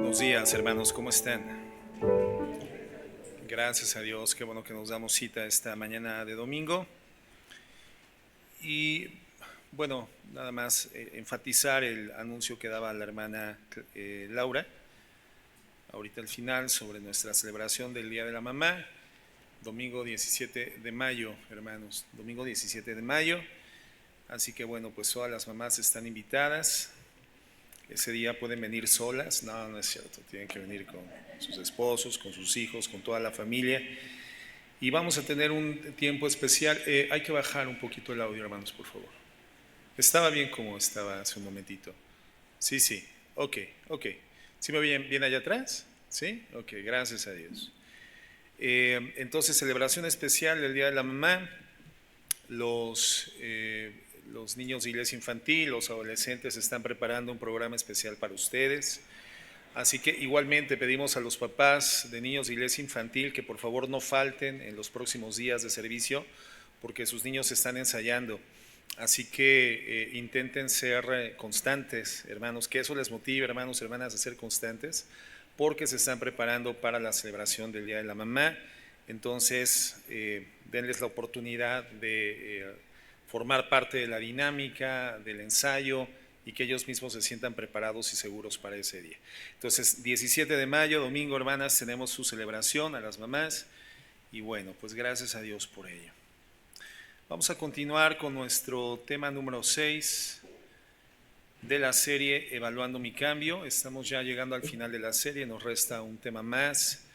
Buenos días, hermanos, ¿cómo están? Gracias a Dios, qué bueno que nos damos cita esta mañana de domingo. Y bueno, nada más enfatizar el anuncio que daba la hermana Laura, ahorita al final, sobre nuestra celebración del Día de la Mamá, domingo 17 de mayo, hermanos, domingo 17 de mayo. Así que bueno, pues todas las mamás están invitadas. Ese día pueden venir solas, no es cierto, tienen que venir con sus esposos, con sus hijos, con toda la familia. Y vamos a tener un tiempo especial. Hay que bajar un poquito el audio, hermanos, por favor. Estaba bien como estaba hace un momentito. Sí, ok. ¿Sí me oyen bien allá atrás? Sí, ok, gracias a Dios. Entonces, celebración especial del Día de la Mamá. Los niños de iglesia infantil, los adolescentes están preparando un programa especial para ustedes. Así que igualmente pedimos a los papás de niños de iglesia infantil que por favor no falten en los próximos días de servicio porque sus niños están ensayando. Así que intenten ser constantes, hermanos, que eso les motive, hermanos, hermanas, a ser constantes porque se están preparando para la celebración del Día de la Mamá. Entonces, denles la oportunidad de formar parte de la dinámica, del ensayo y que ellos mismos se sientan preparados y seguros para ese día. Entonces, 17 de mayo, domingo, hermanas, tenemos su celebración a las mamás y bueno, pues gracias a Dios por ello. Vamos a continuar con nuestro tema número 6 de la serie Evaluando mi Cambio. Estamos ya llegando al final de la serie, nos resta un tema más.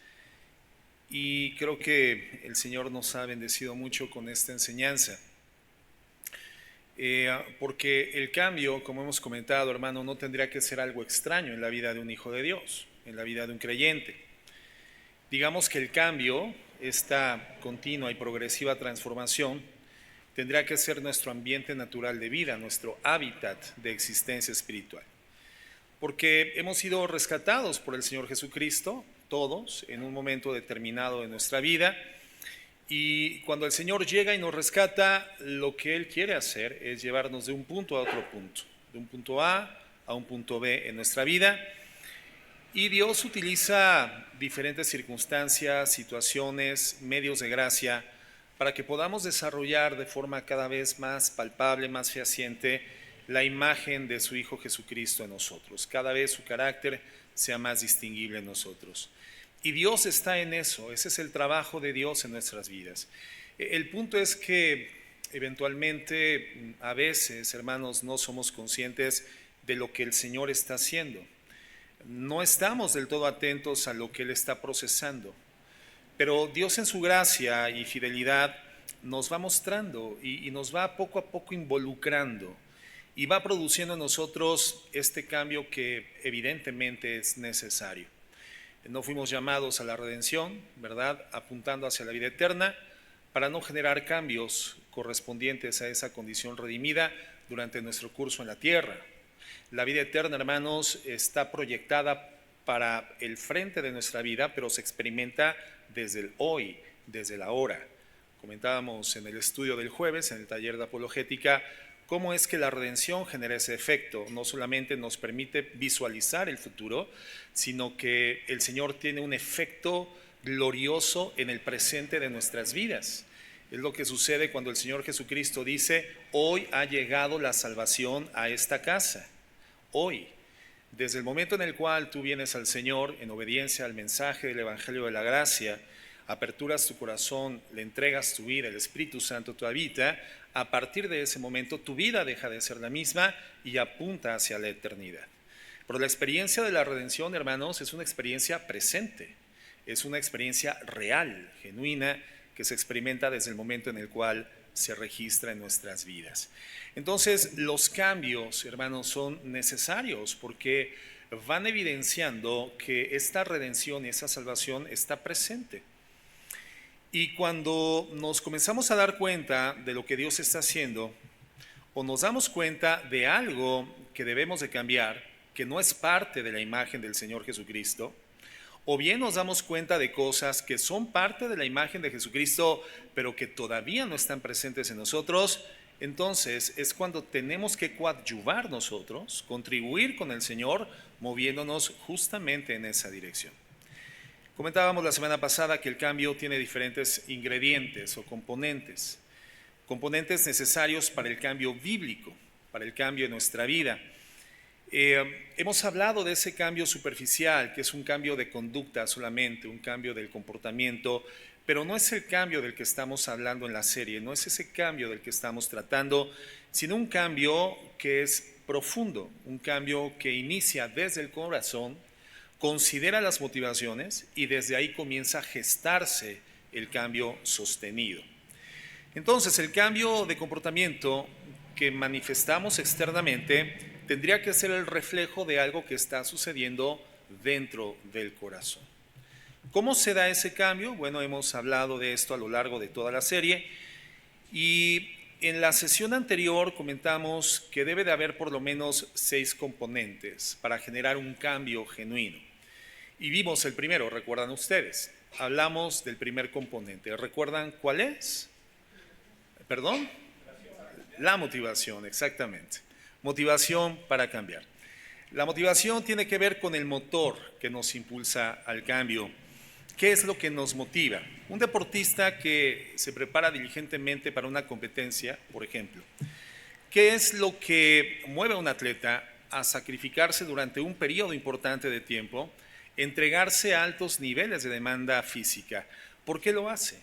Y creo que el Señor nos ha bendecido mucho con esta enseñanza. Porque el cambio, como hemos comentado, hermano, no tendría que ser algo extraño en la vida de un hijo de Dios, en la vida de un creyente. Digamos que el cambio, esta continua y progresiva transformación, tendría que ser nuestro ambiente natural de vida, nuestro hábitat de existencia espiritual. Porque hemos sido rescatados por el Señor Jesucristo, todos, en un momento determinado de nuestra vida. Y cuando el Señor llega y nos rescata, lo que Él quiere hacer es llevarnos de un punto a otro punto, de un punto A un punto B en nuestra vida. Y Dios utiliza diferentes circunstancias, situaciones, medios de gracia, para que podamos desarrollar de forma cada vez más palpable, más fehaciente, la imagen de su Hijo Jesucristo en nosotros. Cada vez su carácter sea más distinguible en nosotros. Y Dios está en eso, ese es el trabajo de Dios en nuestras vidas. El punto es que eventualmente, a veces, hermanos, no somos conscientes de lo que el Señor está haciendo. No estamos del todo atentos a lo que Él está procesando. Pero Dios en su gracia y fidelidad nos va mostrando y nos va poco a poco involucrando y va produciendo en nosotros este cambio que evidentemente es necesario. No fuimos llamados a la redención, ¿verdad?, apuntando hacia la vida eterna, para no generar cambios correspondientes a esa condición redimida durante nuestro curso en la tierra. La vida eterna, hermanos, está proyectada para el frente de nuestra vida, pero se experimenta desde el hoy, desde el ahora. Comentábamos en el estudio del jueves, en el taller de apologética, cómo es que la redención genera ese efecto. No solamente nos permite visualizar el futuro, sino que el Señor tiene un efecto glorioso en el presente de nuestras vidas. Es lo que sucede cuando el Señor Jesucristo dice: hoy ha llegado la salvación a esta casa. Hoy, desde el momento en el cual tú vienes al Señor en obediencia al mensaje del Evangelio de la Gracia, aperturas tu corazón, le entregas tu vida, el Espíritu Santo te habita, a partir de ese momento tu vida deja de ser la misma y apunta hacia la eternidad. Pero la experiencia de la redención, hermanos, es una experiencia presente, es una experiencia real, genuina, que se experimenta desde el momento en el cual se registra en nuestras vidas. Entonces, los cambios, hermanos, son necesarios porque van evidenciando que esta redención y esa salvación está presente. Y cuando nos comenzamos a dar cuenta de lo que Dios está haciendo, o nos damos cuenta de algo que debemos de cambiar, que no es parte de la imagen del Señor Jesucristo, o bien nos damos cuenta de cosas que son parte de la imagen de Jesucristo, pero que todavía no están presentes en nosotros, entonces es cuando tenemos que coadyuvar nosotros, contribuir con el Señor, moviéndonos justamente en esa dirección. Comentábamos la semana pasada que el cambio tiene diferentes ingredientes o componentes necesarios para el cambio bíblico, para el cambio en nuestra vida. Hemos hablado de ese cambio superficial, que es un cambio de conducta solamente, un cambio del comportamiento, pero no es el cambio del que estamos hablando en la serie, no es ese cambio del que estamos tratando, sino un cambio que es profundo, un cambio que inicia desde el corazón, considera las motivaciones y desde ahí comienza a gestarse el cambio sostenido. Entonces, el cambio de comportamiento que manifestamos externamente tendría que ser el reflejo de algo que está sucediendo dentro del corazón. ¿Cómo se da ese cambio? Bueno, hemos hablado de esto a lo largo de toda la serie y en la sesión anterior comentamos que debe de haber por lo menos 6 componentes para generar un cambio genuino. Y vimos el primero, ¿recuerdan ustedes? Hablamos del primer componente. ¿Recuerdan cuál es? ¿Perdón? La motivación, exactamente. Motivación para cambiar. La motivación tiene que ver con el motor que nos impulsa al cambio. ¿Qué es lo que nos motiva? Un deportista que se prepara diligentemente para una competencia, por ejemplo. ¿Qué es lo que mueve a un atleta a sacrificarse durante un periodo importante de tiempo, entregarse a altos niveles de demanda física? ¿Por qué lo hace?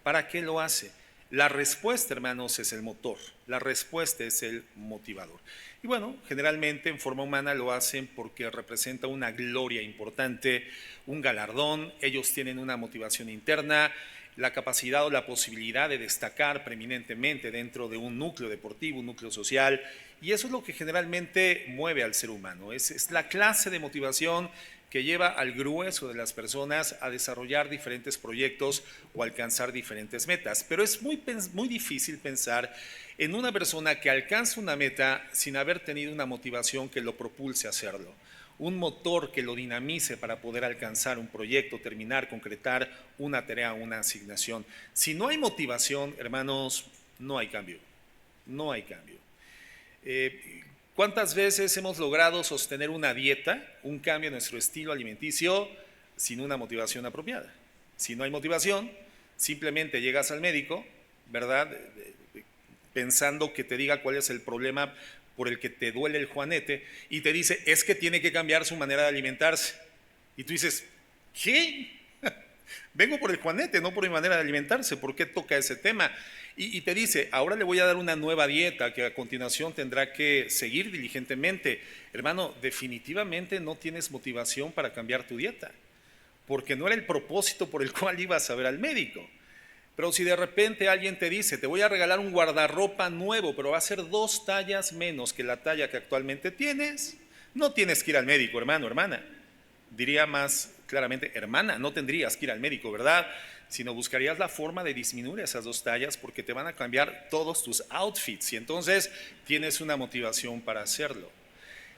¿Para qué lo hace? La respuesta, hermanos, es el motor, la respuesta es el motivador. Y bueno, generalmente en forma humana lo hacen porque representa una gloria importante, un galardón, ellos tienen una motivación interna, la capacidad o la posibilidad de destacar preeminentemente dentro de un núcleo deportivo, un núcleo social, y eso es lo que generalmente mueve al ser humano, es la clase de motivación que lleva al grueso de las personas a desarrollar diferentes proyectos o alcanzar diferentes metas. Pero es muy difícil pensar en una persona que alcanza una meta sin haber tenido una motivación que lo propulse a hacerlo, un motor que lo dinamice para poder alcanzar un proyecto, terminar, concretar una tarea, una asignación. Si no hay motivación, hermanos, no hay cambio, no hay cambio. ¿Cuántas veces hemos logrado sostener una dieta, un cambio en nuestro estilo alimenticio sin una motivación apropiada? Si no hay motivación, simplemente llegas al médico, ¿verdad? Pensando que te diga cuál es el problema por el que te duele el juanete y te dice, es que tiene que cambiar su manera de alimentarse. Y tú dices, ¿qué? Vengo por el juanete, no por mi manera de alimentarse, ¿por qué toca ese tema? Y te dice, ahora le voy a dar una nueva dieta que a continuación tendrá que seguir diligentemente. Hermano, definitivamente no tienes motivación para cambiar tu dieta, porque no era el propósito por el cual ibas a ver al médico. Pero si de repente alguien te dice, te voy a regalar un guardarropa nuevo, pero va a ser 2 tallas menos que la talla que actualmente tienes, no tienes que ir al médico, hermano, hermana. Diría más claramente, hermana, no tendrías que ir al médico, ¿verdad? Sino buscarías la forma de disminuir esas 2 tallas porque te van a cambiar todos tus outfits y entonces tienes una motivación para hacerlo.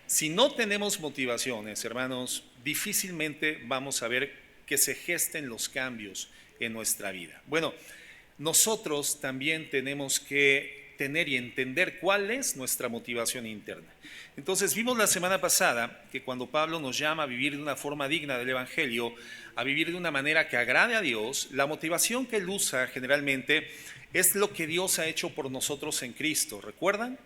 Si no tenemos motivaciones, hermanos, difícilmente vamos a ver que se gesten los cambios en nuestra vida. Bueno, nosotros también tenemos que tener y entender cuál es nuestra motivación interna. Entonces vimos la semana pasada que cuando Pablo nos llama a vivir de una forma digna del Evangelio, a vivir de una manera que agrade a Dios, la motivación que él usa generalmente es lo que Dios ha hecho por nosotros en Cristo. ¿Recuerdan?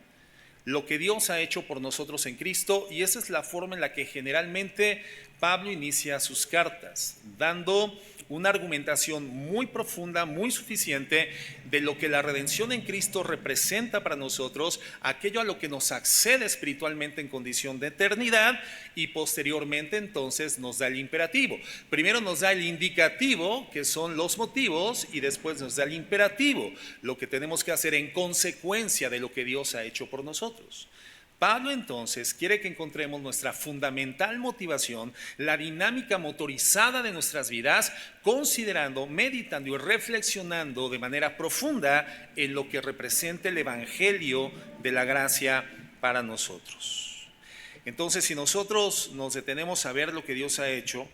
Lo que Dios ha hecho por nosotros en Cristo, y esa es la forma en la que generalmente Pablo inicia sus cartas, dando una argumentación muy profunda, muy suficiente de lo que la redención en Cristo representa para nosotros, aquello a lo que nos accede espiritualmente en condición de eternidad, y posteriormente entonces nos da el imperativo. Primero nos da el indicativo, que son los motivos, y después nos da el imperativo, lo que tenemos que hacer en consecuencia de lo que Dios ha hecho por nosotros. Pablo entonces quiere que encontremos nuestra fundamental motivación, la dinámica motorizada de nuestras vidas, considerando, meditando y reflexionando de manera profunda en lo que representa el Evangelio de la gracia para nosotros. Entonces, si nosotros nos detenemos a ver lo que Dios ha hecho,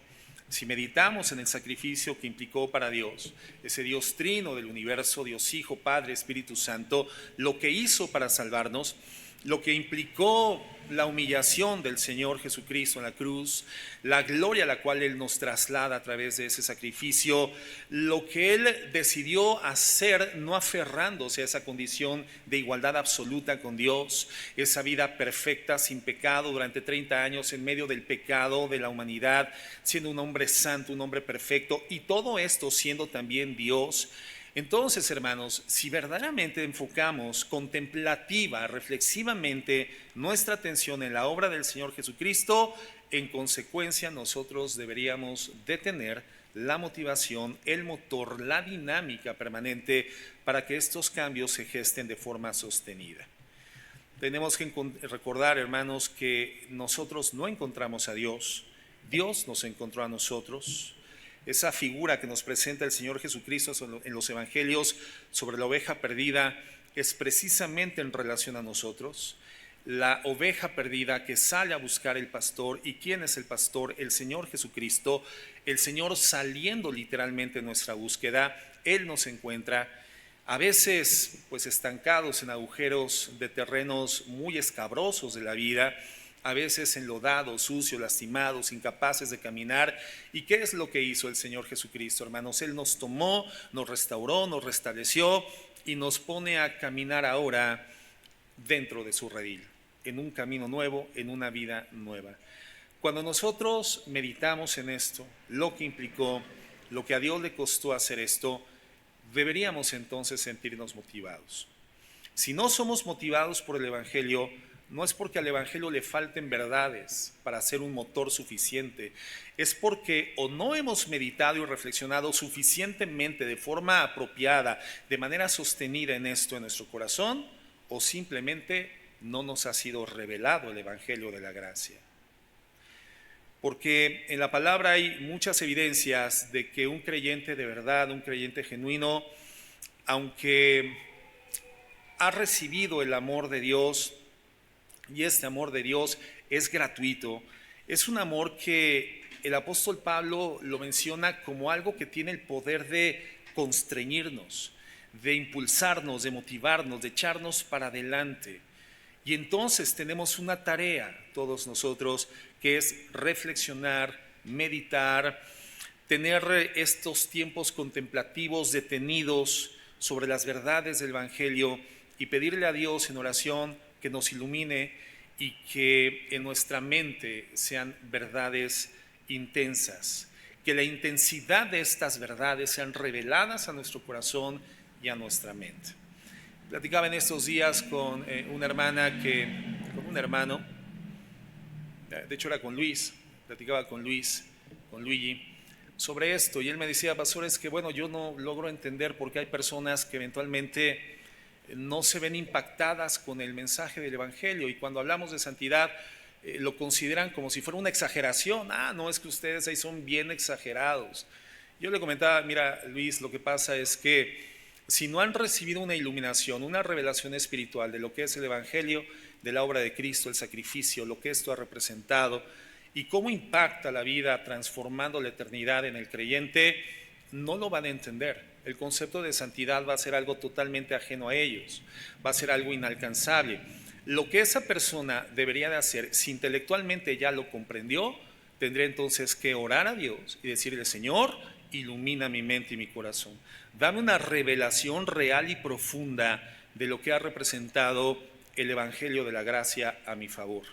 si meditamos en el sacrificio que implicó para Dios, ese Dios trino del universo, Dios Hijo, Padre, Espíritu Santo, lo que hizo para salvarnos, lo que implicó la humillación del Señor Jesucristo en la cruz, la gloria a la cual Él nos traslada a través de ese sacrificio, lo que Él decidió hacer no aferrándose a esa condición de igualdad absoluta con Dios, esa vida perfecta, sin pecado, durante 30 años en medio del pecado de la humanidad, siendo un hombre santo, un hombre perfecto, y todo esto siendo también Dios. Entonces, hermanos, si verdaderamente enfocamos contemplativa, reflexivamente nuestra atención en la obra del Señor Jesucristo, en consecuencia nosotros deberíamos de tener la motivación, el motor, la dinámica permanente para que estos cambios se gesten de forma sostenida. Tenemos que recordar, hermanos, que nosotros no encontramos a Dios, Dios nos encontró a nosotros. Esa figura que nos presenta el Señor Jesucristo en los evangelios sobre la oveja perdida es precisamente en relación a nosotros. La oveja perdida que sale a buscar el pastor. ¿Y quién es el pastor? El Señor Jesucristo. El Señor saliendo literalmente en nuestra búsqueda. Él nos encuentra, a veces pues estancados en agujeros de terrenos muy escabrosos de la vida, a veces enlodados, sucios, lastimados, incapaces de caminar. ¿Y qué es lo que hizo el Señor Jesucristo, hermanos? Él nos tomó, nos restauró, nos restableció y nos pone a caminar ahora dentro de su redil, en un camino nuevo, en una vida nueva. Cuando nosotros meditamos en esto, lo que implicó, lo que a Dios le costó hacer esto, deberíamos entonces sentirnos motivados. Si no somos motivados por el Evangelio, no es porque al Evangelio le falten verdades para ser un motor suficiente, es porque o no hemos meditado y reflexionado suficientemente de forma apropiada, de manera sostenida en esto en nuestro corazón, o simplemente no nos ha sido revelado el Evangelio de la gracia. Porque en la palabra hay muchas evidencias de que un creyente de verdad, un creyente genuino, aunque ha recibido el amor de Dios, y este amor de Dios es gratuito, es un amor que el apóstol Pablo lo menciona como algo que tiene el poder de constreñirnos, de impulsarnos, de motivarnos, de echarnos para adelante. Y entonces tenemos una tarea, todos nosotros, que es reflexionar, meditar, tener estos tiempos contemplativos detenidos sobre las verdades del Evangelio y pedirle a Dios en oración que nos ilumine y que en nuestra mente sean verdades intensas, que la intensidad de estas verdades sean reveladas a nuestro corazón y a nuestra mente. Platicaba en estos días con una hermana con un hermano, de hecho era con Luis, platicaba con Luigi, sobre esto, y él me decía, pastor, es que bueno, yo no logro entender por qué hay personas que eventualmente no se ven impactadas con el mensaje del Evangelio, y cuando hablamos de santidad lo consideran como si fuera una exageración. No, es que ustedes ahí son bien exagerados. Yo le comentaba, mira Luis, lo que pasa es que si no han recibido una iluminación, una revelación espiritual de lo que es el Evangelio, de la obra de Cristo, el sacrificio, lo que esto ha representado y cómo impacta la vida transformando la eternidad en el creyente, no lo van a entender. El concepto de santidad va a ser algo totalmente ajeno a ellos, va a ser algo inalcanzable. Lo que esa persona debería de hacer, si intelectualmente ya lo comprendió, tendría entonces que orar a Dios y decirle, Señor, ilumina mi mente y mi corazón. Dame una revelación real y profunda de lo que ha representado el Evangelio de la gracia a mi favor.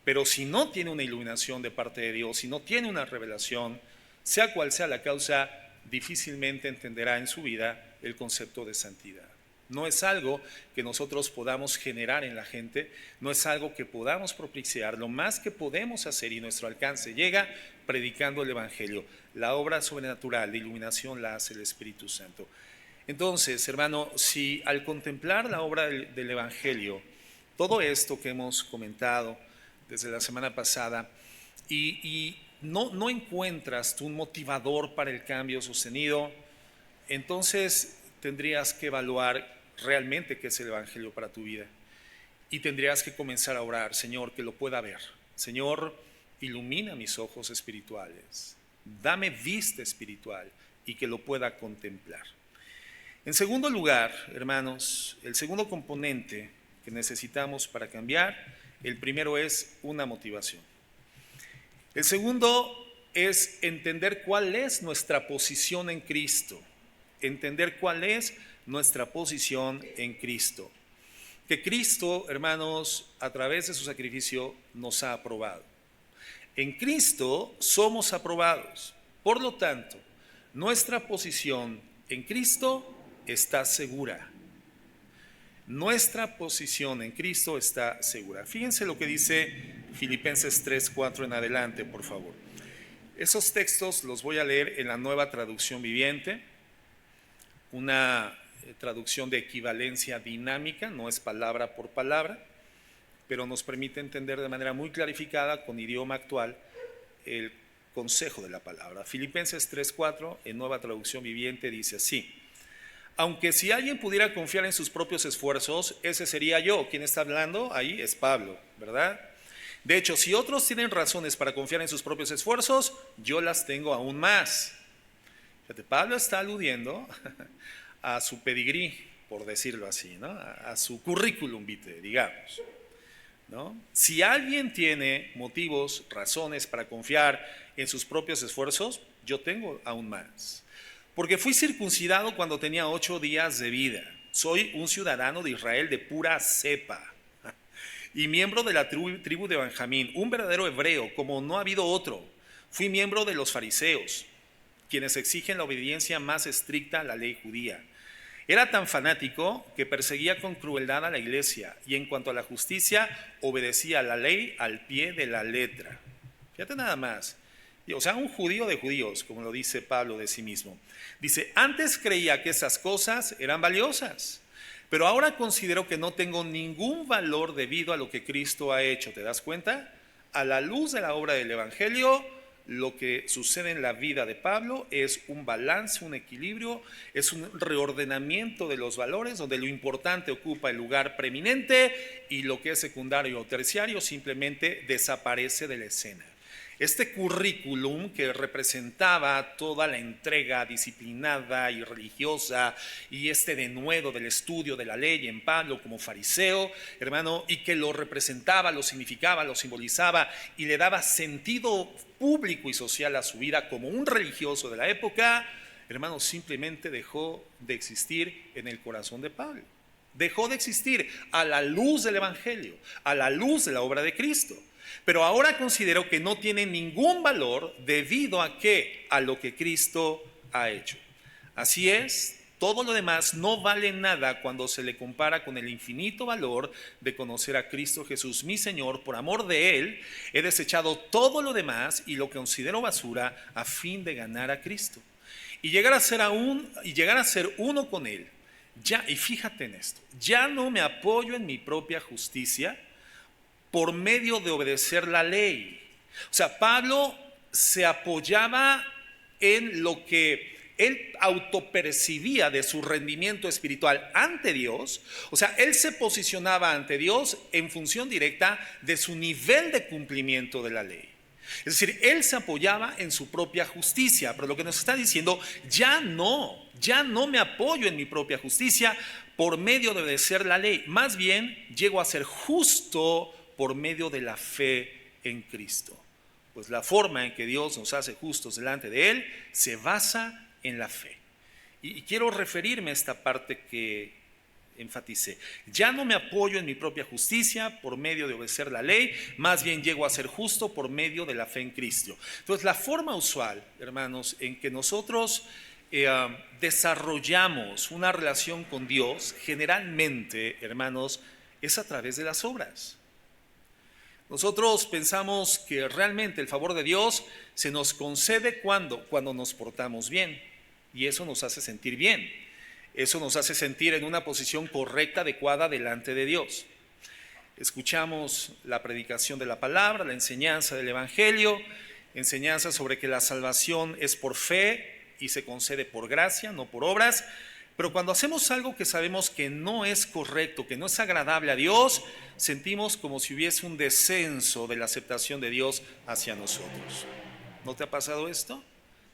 Pero si no tiene una iluminación de parte de Dios, si no tiene una revelación, sea cual sea la causa, difícilmente entenderá en su vida el concepto de santidad. No es algo que nosotros podamos generar en la gente, no es algo que podamos propiciar. Lo más que podemos hacer y nuestro alcance llega predicando el Evangelio. La obra sobrenatural de iluminación la hace el Espíritu Santo. Entonces, hermano, si al contemplar la obra del Evangelio, todo esto que hemos comentado desde la semana pasada, y no encuentras tú un motivador para el cambio sostenido, entonces tendrías que evaluar realmente qué es el Evangelio para tu vida. Y tendrías que comenzar a orar, Señor, que lo pueda ver. Señor, ilumina mis ojos espirituales, dame vista espiritual y que lo pueda contemplar. En segundo lugar, hermanos, el segundo componente que necesitamos para cambiar. El primero es una motivación. El segundo es entender cuál es nuestra posición en Cristo. Entender cuál es nuestra posición en Cristo. Que Cristo, hermanos, a través de su sacrificio nos ha aprobado. En Cristo somos aprobados. Por lo tanto, nuestra posición en Cristo está segura. Nuestra posición en Cristo está segura. Fíjense lo que dice Filipenses 3:4 en adelante, por favor. Esos textos los voy a leer en la Nueva Traducción Viviente, una traducción de equivalencia dinámica, no es palabra por palabra, pero nos permite entender de manera muy clarificada, con idioma actual, el consejo de la palabra. Filipenses 3:4 en Nueva Traducción Viviente dice así: aunque si alguien pudiera confiar en sus propios esfuerzos, ese sería yo. ¿Quién está hablando? Ahí es Pablo, ¿verdad? De hecho, si otros tienen razones para confiar en sus propios esfuerzos, yo las tengo aún más. Fíjate, Pablo está aludiendo a su pedigrí, por decirlo así, ¿no? A su currículum vitae, digamos, ¿no? Si alguien tiene motivos, razones para confiar en sus propios esfuerzos, yo tengo aún más. Porque fui circuncidado cuando tenía 8 días de vida. Soy un ciudadano de Israel de pura cepa y miembro de la tribu de Benjamín, un verdadero hebreo, como no ha habido otro. Fui miembro de los fariseos, quienes exigen la obediencia más estricta a la ley judía. Era tan fanático que perseguía con crueldad a la iglesia y en cuanto a la justicia, obedecía a la ley al pie de la letra. Fíjate nada más. O sea, un judío de judíos, como lo dice Pablo de sí mismo. Dice, antes creía que esas cosas eran valiosas, pero ahora considero que no tengo ningún valor debido a lo que Cristo ha hecho. ¿Te das cuenta? A la luz de la obra del Evangelio, lo que sucede en la vida de Pablo es un balance, un equilibrio, es un reordenamiento de los valores, donde lo importante ocupa el lugar preeminente y lo que es secundario o terciario simplemente desaparece de la escena. Este currículum que representaba toda la entrega disciplinada y religiosa y este denuedo del estudio de la ley en Pablo como fariseo, hermano, y que lo representaba, lo significaba, lo simbolizaba y le daba sentido público y social a su vida como un religioso de la época, hermano, simplemente dejó de existir en el corazón de Pablo. Dejó de existir a la luz del Evangelio, a la luz de la obra de Cristo. Pero ahora considero que no tiene ningún valor debido a qué, a lo que Cristo ha hecho. Así es, todo lo demás no vale nada cuando se le compara con el infinito valor de conocer a Cristo Jesús, mi Señor. Por amor de Él, he desechado todo lo demás y lo considero basura a fin de ganar a Cristo y llegar a ser uno con Él. Ya, y fíjate en esto, ya no me apoyo en mi propia justicia por medio de obedecer la ley. O sea, Pablo se apoyaba en lo que él autopercibía de su rendimiento espiritual ante Dios. O sea, él se posicionaba ante Dios en función directa de su nivel de cumplimiento de la ley. Es decir, él se apoyaba en su propia justicia, pero lo que nos está diciendo, ya no me apoyo en mi propia justicia por medio de obedecer la ley. Más bien, llego a ser justo por medio de la fe en Cristo. Pues la forma en que Dios nos hace justos delante de Él se basa en la fe. Y quiero referirme a esta parte que enfaticé. Ya no me apoyo en mi propia justicia por medio de obedecer la ley, más bien llego a ser justo por medio de la fe en Cristo. Entonces, la forma usual, hermanos, en que nosotros desarrollamos una relación con Dios, generalmente, hermanos, es a través de las obras. Nosotros pensamos que realmente el favor de Dios se nos concede cuando nos portamos bien, y eso nos hace sentir bien, eso nos hace sentir en una posición correcta, adecuada delante de Dios. Escuchamos la predicación de la palabra, la enseñanza del Evangelio, enseñanza sobre que la salvación es por fe y se concede por gracia, no por obras. Pero cuando hacemos algo que sabemos que no es correcto, que no es agradable a Dios, sentimos como si hubiese un descenso de la aceptación de Dios hacia nosotros. ¿No te ha pasado esto?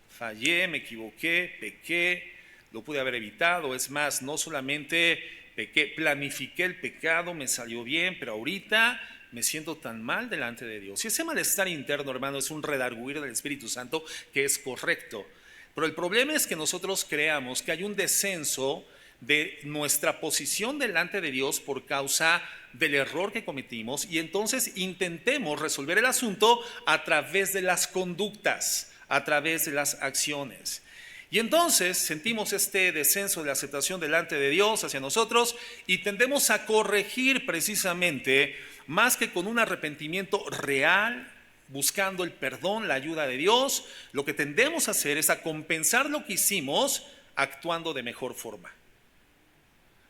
Fallé, me equivoqué, pequé, lo pude haber evitado. Es más, no solamente pequé, planifiqué el pecado, me salió bien, pero ahorita me siento tan mal delante de Dios. Y ese malestar interno, hermano, es un redarguir del Espíritu Santo que es correcto. Pero el problema es que nosotros creamos que hay un descenso de nuestra posición delante de Dios por causa del error que cometimos, y entonces intentemos resolver el asunto a través de las conductas, a través de las acciones. Y entonces sentimos este descenso de la aceptación delante de Dios hacia nosotros y tendemos a corregir precisamente, más que con un arrepentimiento real, buscando el perdón, la ayuda de Dios, lo que tendemos a hacer es a compensar lo que hicimos actuando de mejor forma,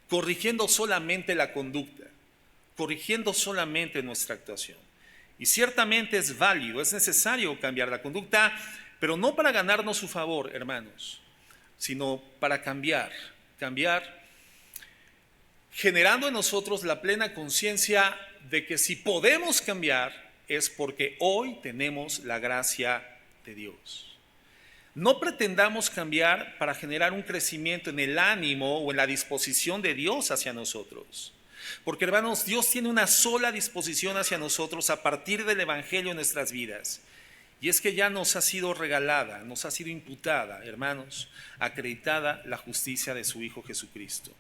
corrigiendo solamente la conducta, corrigiendo solamente nuestra actuación. Y ciertamente es válido, es necesario cambiar la conducta, pero no para ganarnos su favor, hermanos, sino para cambiar, generando en nosotros la plena conciencia de que si podemos cambiar es porque hoy tenemos la gracia de Dios. No pretendamos cambiar para generar un crecimiento en el ánimo o en la disposición de Dios hacia nosotros. Porque, hermanos, Dios tiene una sola disposición hacia nosotros a partir del Evangelio en nuestras vidas. Y es que ya nos ha sido regalada, nos ha sido imputada, hermanos, acreditada la justicia de su Hijo Jesucristo.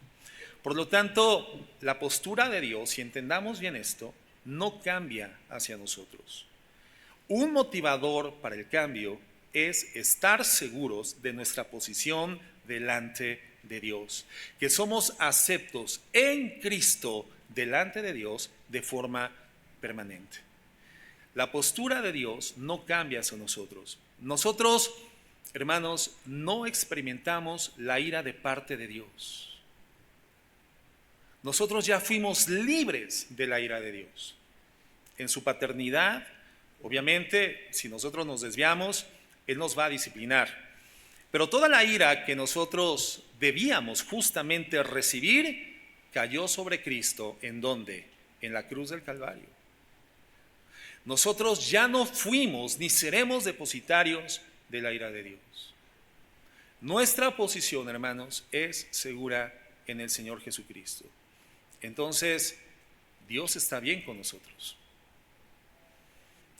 Por lo tanto, la postura de Dios, si entendamos bien esto, no cambia hacia nosotros. Un motivador para el cambio es estar seguros de nuestra posición delante de Dios, que somos aceptos en Cristo delante de Dios de forma permanente. La postura de Dios no cambia hacia nosotros. Nosotros, hermanos, no experimentamos la ira de parte de Dios. Nosotros ya fuimos libres de la ira de Dios. En su paternidad, obviamente, si nosotros nos desviamos, Él nos va a disciplinar. Pero toda la ira que nosotros debíamos justamente recibir cayó sobre Cristo. ¿En dónde? En la cruz del Calvario. Nosotros ya no fuimos ni seremos depositarios de la ira de Dios. Nuestra posición, hermanos, es segura en el Señor Jesucristo. Entonces, Dios está bien con nosotros.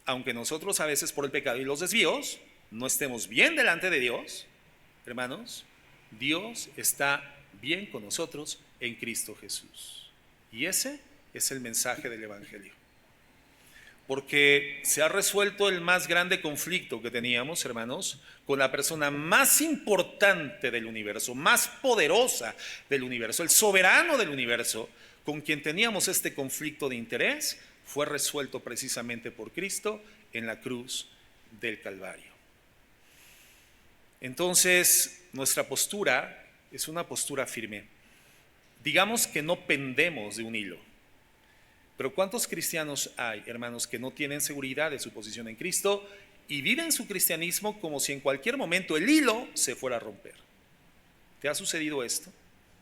Aunque nosotros a veces por el pecado y los desvíos no estemos bien delante de Dios, hermanos, Dios está bien con nosotros en Cristo Jesús. Y ese es el mensaje del Evangelio. Porque se ha resuelto el más grande conflicto que teníamos, hermanos, con la persona más importante del universo, más poderosa del universo, el soberano del universo, con quien teníamos este conflicto de interés, fue resuelto precisamente por Cristo en la cruz del Calvario. Entonces, nuestra postura es una postura firme. Digamos que no pendemos de un hilo. Pero ¿cuántos cristianos hay, hermanos, que no tienen seguridad de su posición en Cristo y viven su cristianismo como si en cualquier momento el hilo se fuera a romper? ¿Te ha sucedido esto?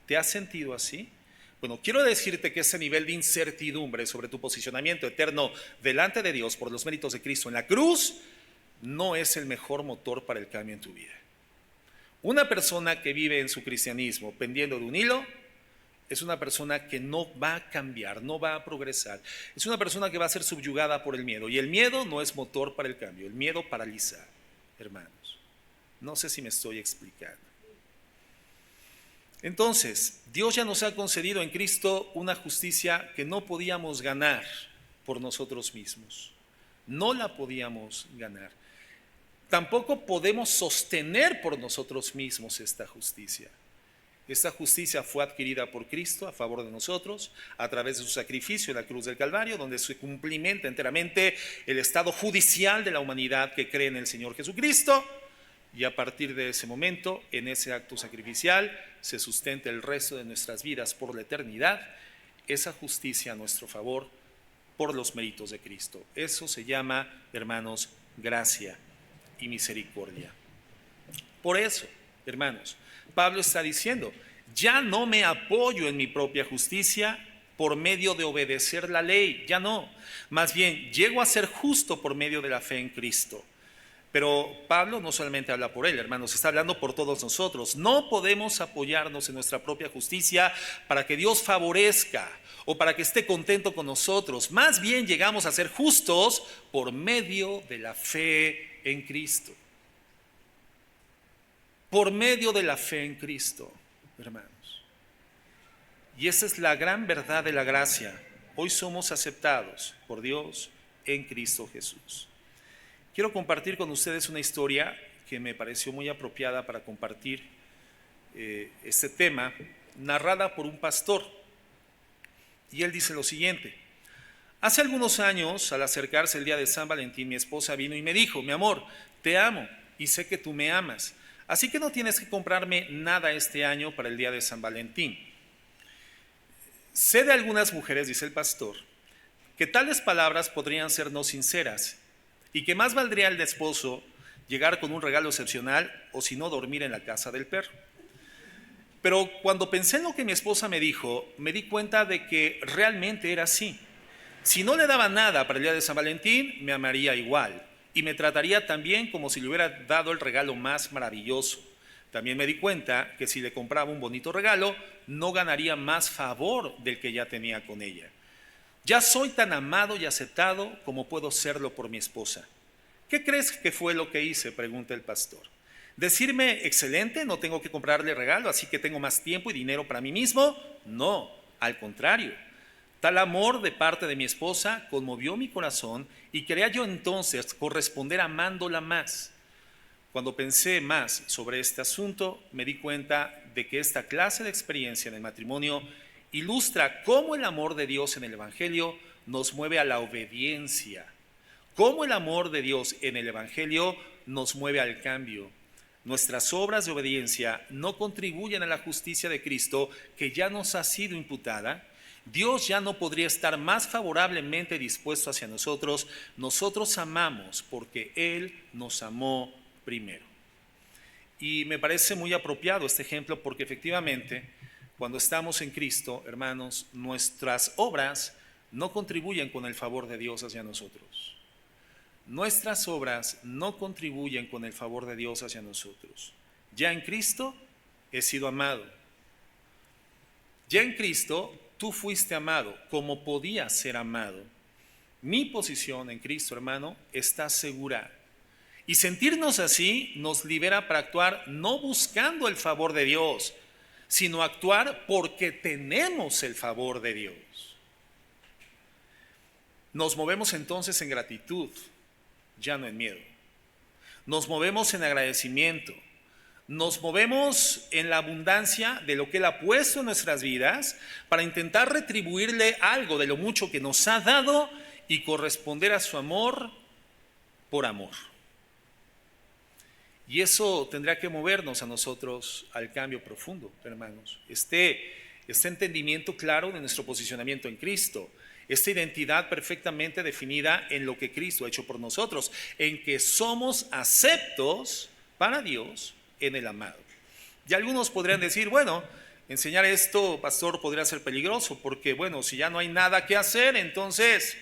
¿Te has sentido así? Bueno, quiero decirte que ese nivel de incertidumbre sobre tu posicionamiento eterno delante de Dios por los méritos de Cristo en la cruz no es el mejor motor para el cambio en tu vida. Una persona que vive en su cristianismo pendiendo de un hilo es una persona que no va a cambiar, no va a progresar. Es una persona que va a ser subyugada por el miedo. Y el miedo no es motor para el cambio. El miedo paraliza, hermanos. No sé si me estoy explicando. Entonces, Dios ya nos ha concedido en Cristo una justicia que no podíamos ganar por nosotros mismos. No la podíamos ganar. Tampoco podemos sostener por nosotros mismos esta justicia. Esta justicia fue adquirida por Cristo a favor de nosotros a través de su sacrificio en la cruz del Calvario, donde se cumplimenta enteramente el estado judicial de la humanidad que cree en el Señor Jesucristo. Y a partir de ese momento, en ese acto sacrificial, se sustenta el resto de nuestras vidas por la eternidad, esa justicia a nuestro favor por los méritos de Cristo. Eso se llama, hermanos, gracia y misericordia. Por eso, hermanos, Pablo está diciendo, ya no me apoyo en mi propia justicia por medio de obedecer la ley, ya no. Más bien, llego a ser justo por medio de la fe en Cristo. Pero Pablo no solamente habla por él, hermanos, está hablando por todos nosotros. No podemos apoyarnos en nuestra propia justicia para que Dios favorezca o para que esté contento con nosotros. Más bien llegamos a ser justos por medio de la fe en Cristo. Por medio de la fe en Cristo, hermanos. Y esa es la gran verdad de la gracia. Hoy somos aceptados por Dios en Cristo Jesús. Quiero compartir con ustedes una historia que me pareció muy apropiada para compartir este tema, narrada por un pastor. Y él dice lo siguiente: hace algunos años, al acercarse el día de San Valentín, mi esposa vino y me dijo: mi amor, te amo y sé que tú me amas, así que no tienes que comprarme nada este año para el día de San Valentín. Sé de algunas mujeres, dice el pastor, que tales palabras podrían ser no sinceras y que más valdría al esposo llegar con un regalo excepcional o si no dormir en la casa del perro. Pero cuando pensé en lo que mi esposa me dijo, me di cuenta de que realmente era así. Si no le daba nada para el día de San Valentín, me amaría igual y me trataría también como si le hubiera dado el regalo más maravilloso. También me di cuenta que si le compraba un bonito regalo, no ganaría más favor del que ya tenía con ella. Ya soy tan amado y aceptado como puedo serlo por mi esposa. ¿Qué crees que fue lo que hice?, pregunta el pastor. ¿Decirme excelente, no tengo que comprarle regalo, así que tengo más tiempo y dinero para mí mismo? No, al contrario. Tal amor de parte de mi esposa conmovió mi corazón y quería yo entonces corresponder amándola más. Cuando pensé más sobre este asunto, me di cuenta de que esta clase de experiencia en el matrimonio ilustra cómo el amor de Dios en el Evangelio nos mueve a la obediencia, cómo el amor de Dios en el Evangelio nos mueve al cambio. Nuestras obras de obediencia no contribuyen a la justicia de Cristo que ya nos ha sido imputada. Dios ya no podría estar más favorablemente dispuesto hacia nosotros. Nosotros amamos porque Él nos amó primero. Y me parece muy apropiado este ejemplo porque efectivamente, cuando estamos en Cristo, hermanos, nuestras obras no contribuyen con el favor de Dios hacia nosotros. Nuestras obras no contribuyen con el favor de Dios hacia nosotros. Ya en Cristo he sido amado. Ya en Cristo tú fuiste amado como podías ser amado. Mi posición en Cristo, hermano, está segura. Y sentirnos así nos libera para actuar no buscando el favor de Dios, sino actuar porque tenemos el favor de Dios. Nos movemos entonces en gratitud, ya no en miedo. Nos movemos en agradecimiento. Nos movemos en la abundancia de lo que Él ha puesto en nuestras vidas para intentar retribuirle algo de lo mucho que nos ha dado y corresponder a su amor por amor. Y eso tendrá que movernos a nosotros al cambio profundo, hermanos. Este entendimiento claro de nuestro posicionamiento en Cristo, esta identidad perfectamente definida en lo que Cristo ha hecho por nosotros, en que somos aceptos para Dios en el amado. Y algunos podrían decir, bueno, enseñar esto, pastor, podría ser peligroso, porque bueno, si ya no hay nada que hacer, entonces,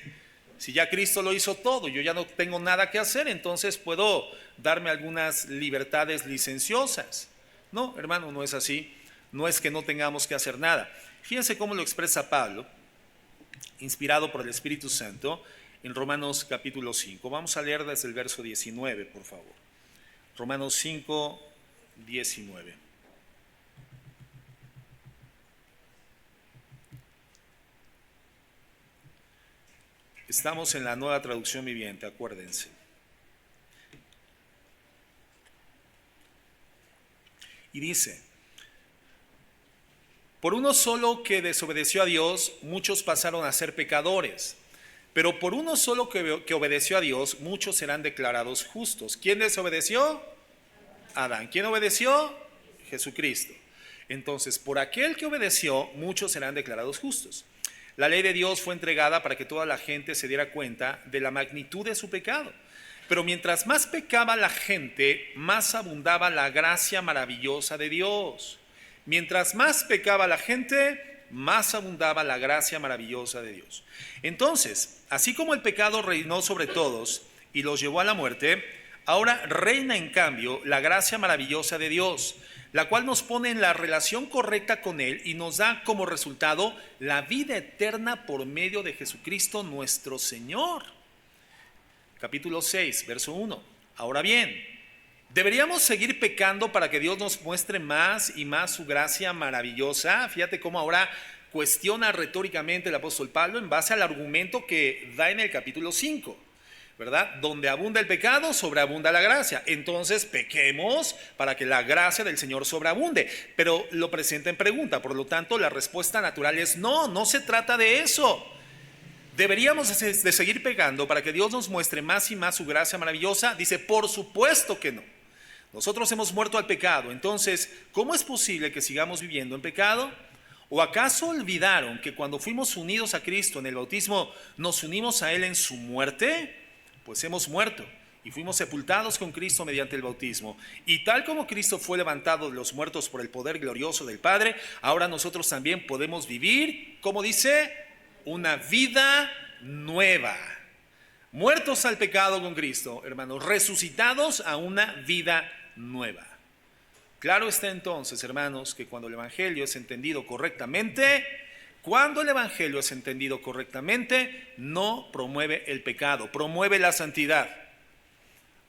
si ya Cristo lo hizo todo, yo ya no tengo nada que hacer, entonces puedo darme algunas libertades licenciosas. No, hermano, no es así. No es que no tengamos que hacer nada. Fíjense cómo lo expresa Pablo, inspirado por el Espíritu Santo, en Romanos capítulo 5. Vamos a leer desde el verso 19, por favor. Romanos 5, 19. Estamos en la Nueva Traducción Viviente, acuérdense. Y dice: por uno solo que desobedeció a Dios, muchos pasaron a ser pecadores. Pero por uno solo que obedeció a Dios, muchos serán declarados justos. ¿Quién desobedeció? Adán. ¿Quién obedeció? Jesucristo. Entonces, por aquel que obedeció, muchos serán declarados justos. La ley de Dios fue entregada para que toda la gente se diera cuenta de la magnitud de su pecado. Pero mientras más pecaba la gente, más abundaba la gracia maravillosa de Dios. Mientras más pecaba la gente, más abundaba la gracia maravillosa de Dios. Entonces, así como el pecado reinó sobre todos y los llevó a la muerte, Ahora reina en cambio la gracia maravillosa de Dios, la cual nos pone en la relación correcta con Él y nos da como resultado la vida eterna por medio de Jesucristo nuestro Señor. Capítulo 6, verso 1. Ahora bien, ¿deberíamos seguir pecando para que Dios nos muestre más y más su gracia maravillosa? Fíjate cómo ahora cuestiona retóricamente el apóstol Pablo en base al argumento que da en el capítulo 5. ¿Verdad? Donde abunda el pecado, sobreabunda la gracia. Entonces pequemos para que la gracia del Señor sobreabunde. Pero lo presenta en pregunta. Por lo tanto, la respuesta natural es no, no se trata de eso. ¿Deberíamos de seguir pecando para que Dios nos muestre más y más su gracia maravillosa? Dice, por supuesto que no. Nosotros hemos muerto al pecado. Entonces, ¿cómo es posible que sigamos viviendo en pecado? ¿O acaso olvidaron que cuando fuimos unidos a Cristo en el bautismo, nos unimos a Él en su muerte? Pues hemos muerto y fuimos sepultados con Cristo mediante el bautismo. Y tal como Cristo fue levantado de los muertos por el poder glorioso del Padre, ahora nosotros también podemos vivir, como dice, una vida nueva. Muertos al pecado con Cristo, hermanos, resucitados a una vida nueva. Claro está entonces, hermanos, que cuando el Evangelio es entendido correctamente, no promueve el pecado, promueve la santidad.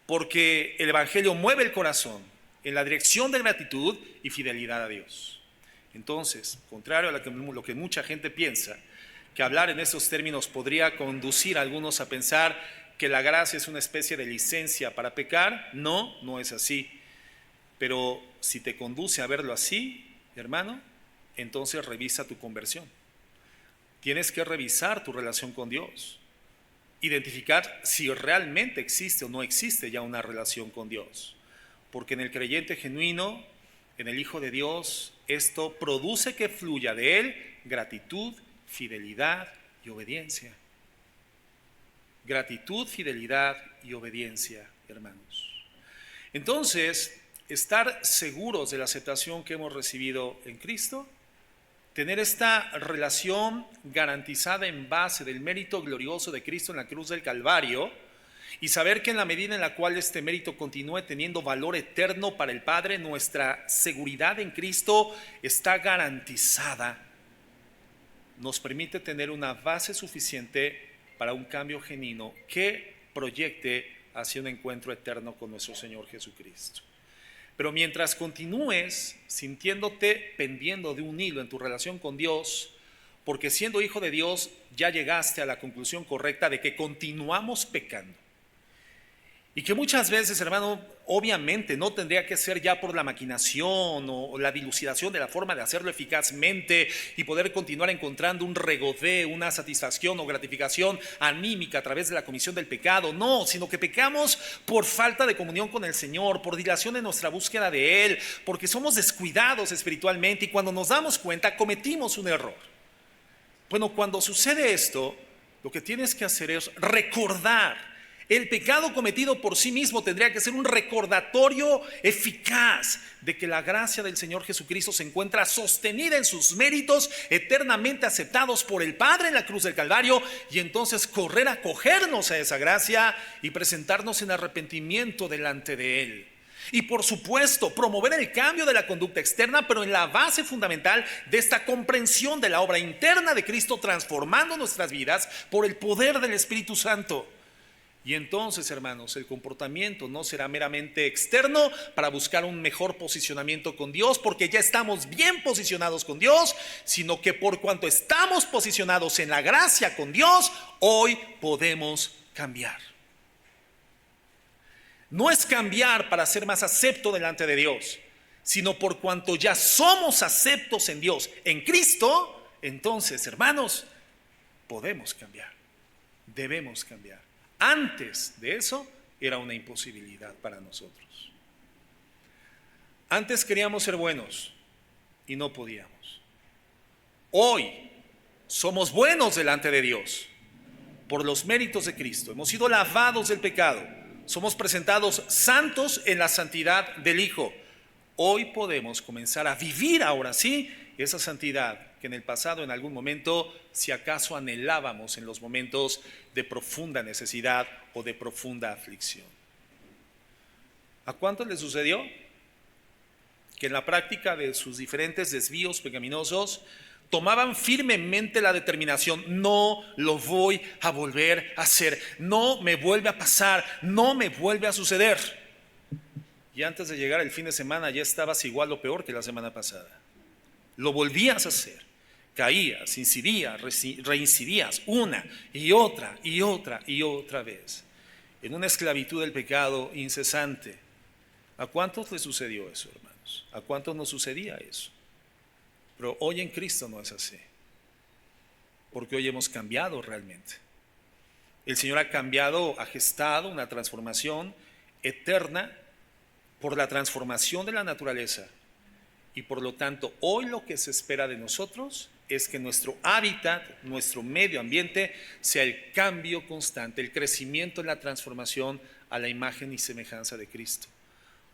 Porque el Evangelio mueve el corazón en la dirección de gratitud y fidelidad a Dios. Entonces, contrario a lo que mucha gente piensa, que hablar en estos términos podría conducir a algunos a pensar que la gracia es una especie de licencia para pecar. No, no es así. Pero si te conduce a verlo así, hermano, entonces revisa tu conversión. Tienes que revisar tu relación con Dios, identificar si realmente existe o no existe ya una relación con Dios. Porque en el creyente genuino, en el Hijo de Dios, esto produce que fluya de él gratitud, fidelidad y obediencia. Gratitud, fidelidad y obediencia, hermanos. Entonces, estar seguros de la aceptación que hemos recibido en Cristo, tener esta relación garantizada en base del mérito glorioso de Cristo en la cruz del Calvario y saber que en la medida en la cual este mérito continúe teniendo valor eterno para el Padre, nuestra seguridad en Cristo está garantizada, nos permite tener una base suficiente para un cambio genuino que proyecte hacia un encuentro eterno con nuestro Señor Jesucristo. Pero mientras continúes sintiéndote pendiendo de un hilo en tu relación con Dios, porque siendo hijo de Dios ya llegaste a la conclusión correcta de que continuamos pecando. Y que muchas veces, hermano, obviamente no tendría que ser ya por la maquinación o la dilucidación de la forma de hacerlo eficazmente y poder continuar encontrando un regodeo, una satisfacción o gratificación anímica a través de la comisión del pecado. No, sino que pecamos por falta de comunión con el Señor, por dilación en nuestra búsqueda de Él, porque somos descuidados espiritualmente y cuando nos damos cuenta cometimos un error. Bueno, cuando sucede esto, lo que tienes que hacer es recordar. El pecado cometido por sí mismo tendría que ser un recordatorio eficaz de que la gracia del Señor Jesucristo se encuentra sostenida en sus méritos eternamente aceptados por el Padre en la cruz del Calvario, y entonces correr a acogernos a esa gracia y presentarnos en arrepentimiento delante de Él. Y por supuesto, promover el cambio de la conducta externa, pero en la base fundamental de esta comprensión de la obra interna de Cristo transformando nuestras vidas por el poder del Espíritu Santo. Y entonces, hermanos, el comportamiento no será meramente externo para buscar un mejor posicionamiento con Dios, porque ya estamos bien posicionados con Dios, sino que por cuanto estamos posicionados en la gracia con Dios, hoy podemos cambiar. No es cambiar para ser más acepto delante de Dios, sino por cuanto ya somos aceptos en Dios, en Cristo, entonces, hermanos, podemos cambiar, debemos cambiar. Antes de eso era una imposibilidad para nosotros. Antes queríamos ser buenos y no podíamos. Hoy somos buenos delante de Dios por los méritos de Cristo. Hemos sido lavados del pecado. Somos presentados santos en la santidad del Hijo. Hoy podemos comenzar a vivir ahora sí esa santidad que en el pasado en algún momento, si acaso anhelábamos en los momentos de profunda necesidad o de profunda aflicción. ¿A cuántos les sucedió que en la práctica de sus diferentes desvíos pecaminosos tomaban firmemente la determinación: no lo voy a volver a hacer, no me vuelve a pasar, no me vuelve a suceder? Y antes de llegar el fin de semana ya estabas igual o peor que la semana pasada. Lo volvías a hacer, caías, incidías, reincidías una y otra y otra y otra vez en una esclavitud del pecado incesante. ¿A cuántos les sucedió eso, hermanos? ¿A cuántos nos sucedía eso? Pero hoy en Cristo no es así, porque hoy hemos cambiado realmente. El Señor ha cambiado, ha gestado una transformación eterna por la transformación de la naturaleza, y por lo tanto hoy lo que se espera de nosotros es que nuestro hábitat, nuestro medio ambiente, sea el cambio constante, el crecimiento en la transformación a la imagen y semejanza de Cristo,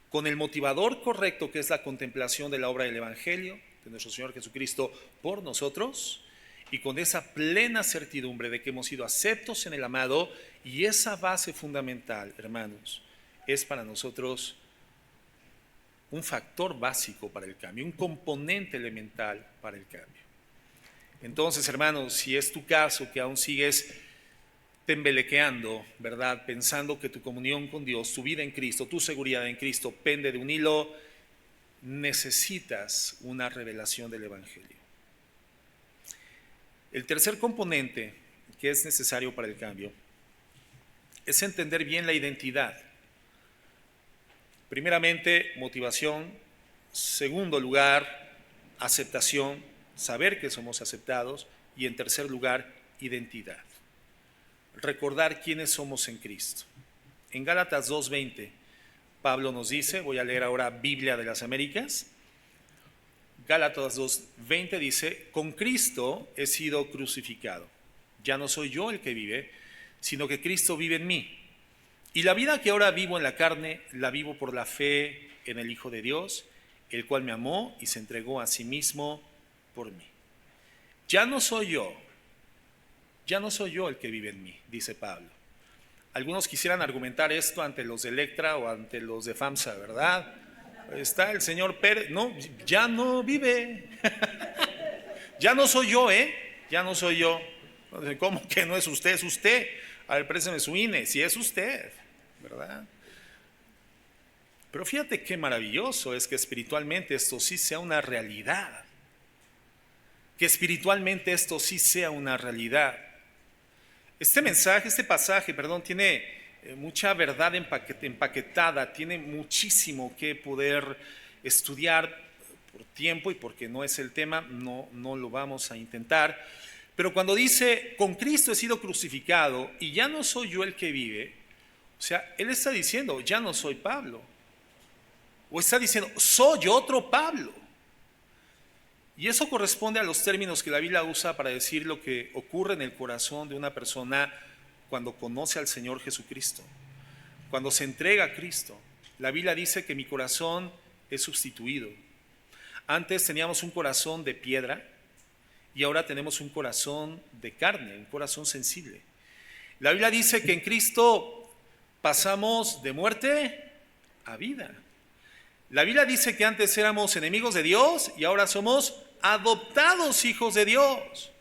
con el motivador correcto, que es la contemplación de la obra del Evangelio de nuestro Señor Jesucristo por nosotros, y con esa plena certidumbre de que hemos sido aceptos en el amado. Y esa base fundamental, hermanos, es para nosotros un factor básico para el cambio, un componente elemental para el cambio. Entonces, hermanos, si es tu caso que aún sigues tembelequeando, ¿verdad?, pensando que tu comunión con Dios, tu vida en Cristo, tu seguridad en Cristo pende de un hilo, necesitas una revelación del Evangelio. El tercer componente que es necesario para el cambio es entender bien la identidad. Primeramente, motivación. Segundo lugar, aceptación, saber que somos aceptados. Y en tercer lugar, identidad. Recordar quiénes somos en Cristo. En Gálatas 2:20, Pablo nos dice, voy a leer ahora Biblia de las Américas. Gálatas 2:20 dice: con Cristo he sido crucificado. Ya no soy yo el que vive, sino que Cristo vive en mí. Y la vida que ahora vivo en la carne, la vivo por la fe en el Hijo de Dios, el cual me amó y se entregó a sí mismo por mí. Ya no soy yo el que vive en mí, dice Pablo. Algunos quisieran argumentar esto ante los de Electra o ante los de FAMSA, ¿verdad? Está el señor Pérez. No, ya no vive. Ya no soy yo, ya no soy yo. ¿Cómo que no es usted? Es usted. A ver, présteme su INE. Si es usted, ¿verdad? Pero fíjate qué maravilloso es que espiritualmente esto sí sea una realidad. Que espiritualmente esto sí sea una realidad. Este pasaje, tiene mucha verdad empaquetada, tiene muchísimo que poder estudiar. Por tiempo y porque no es el tema, no lo vamos a intentar. Pero cuando dice: con Cristo he sido crucificado y ya no soy yo el que vive, o sea, él está diciendo: ya no soy Pablo. O está diciendo: soy otro Pablo. Y eso corresponde a los términos que la Biblia usa para decir lo que ocurre en el corazón de una persona cuando conoce al Señor Jesucristo, cuando se entrega a Cristo. La Biblia dice que mi corazón es sustituido. Antes teníamos un corazón de piedra y ahora tenemos un corazón de carne, un corazón sensible. La Biblia dice que en Cristo pasamos de muerte a vida. La Biblia dice que antes éramos enemigos de Dios y ahora somos adoptados hijos de Dios.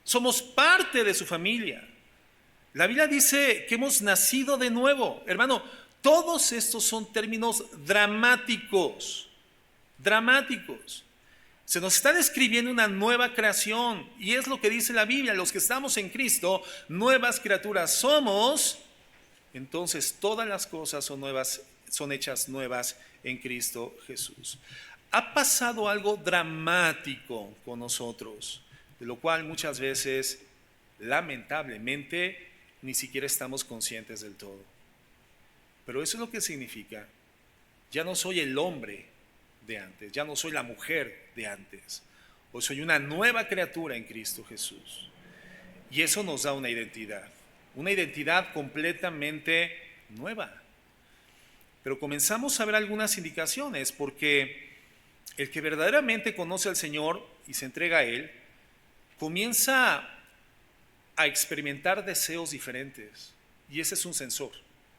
Somos parte de su familia. La Biblia dice que hemos nacido de nuevo. Hermano, todos estos son términos dramáticos. Se nos está describiendo una nueva creación y es lo que dice la Biblia: los que estamos en Cristo, nuevas criaturas somos. Entonces todas las cosas son hechas nuevas en Cristo Jesús. Ha pasado algo dramático con nosotros, de lo cual muchas veces, lamentablemente, ni siquiera estamos conscientes del todo. Pero eso es lo que significa: ya no soy el hombre de antes, ya no soy la mujer de antes, hoy soy una nueva criatura en Cristo Jesús. Y eso nos da una identidad completamente nueva. Pero comenzamos a ver algunas indicaciones, porque el que verdaderamente conoce al Señor y se entrega a Él, comienza a experimentar deseos diferentes. Y ese es un sensor,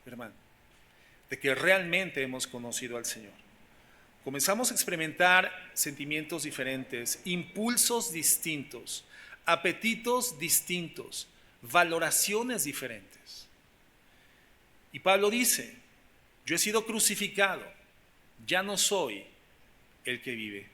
hermano. de que realmente hemos conocido al Señor. Comenzamos a experimentar sentimientos diferentes, impulsos distintos, apetitos distintos, valoraciones diferentes. Y Pablo dice, yo he sido crucificado, ya no soy el que vive.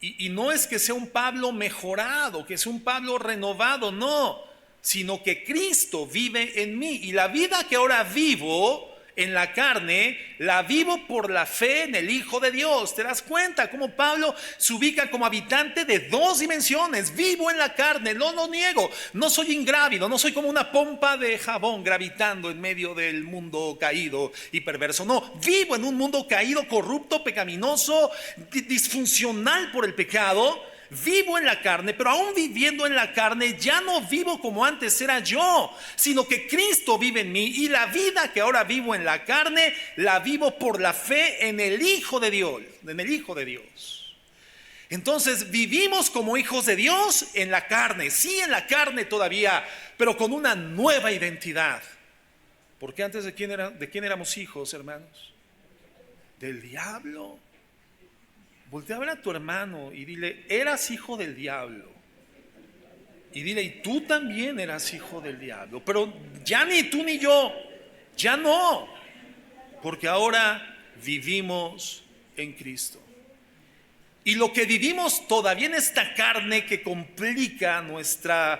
Y no es que sea un Pablo mejorado, que sea un Pablo renovado, no, sino que Cristo vive en mí. Y la vida que ahora vivo en la carne, la vivo por la fe en el Hijo de Dios. ¿Te das cuenta cómo Pablo se ubica como habitante de dos dimensiones? Vivo en la carne, no lo niego. No soy ingrávido, no soy como una pompa de jabón gravitando en medio del mundo caído y perverso. No, vivo en un mundo caído, corrupto, pecaminoso, disfuncional por el pecado. Vivo en la carne, pero aún viviendo en la carne, ya no vivo como antes era yo, sino que Cristo vive en mí, y la vida que ahora vivo en la carne, la vivo por la fe en el Hijo de Dios, en el Hijo de Dios. Entonces vivimos como hijos de Dios en la carne, sí, en la carne todavía, pero con una nueva identidad. Porque antes de quién éramos hijos, hermanos? Del diablo. Voltea a ver a tu hermano y dile, eras hijo del diablo. Y dile, y tú también eras hijo del diablo. Pero ya ni tú ni yo, ya no. Porque ahora vivimos en Cristo. Y lo que vivimos todavía en esta carne que complica nuestra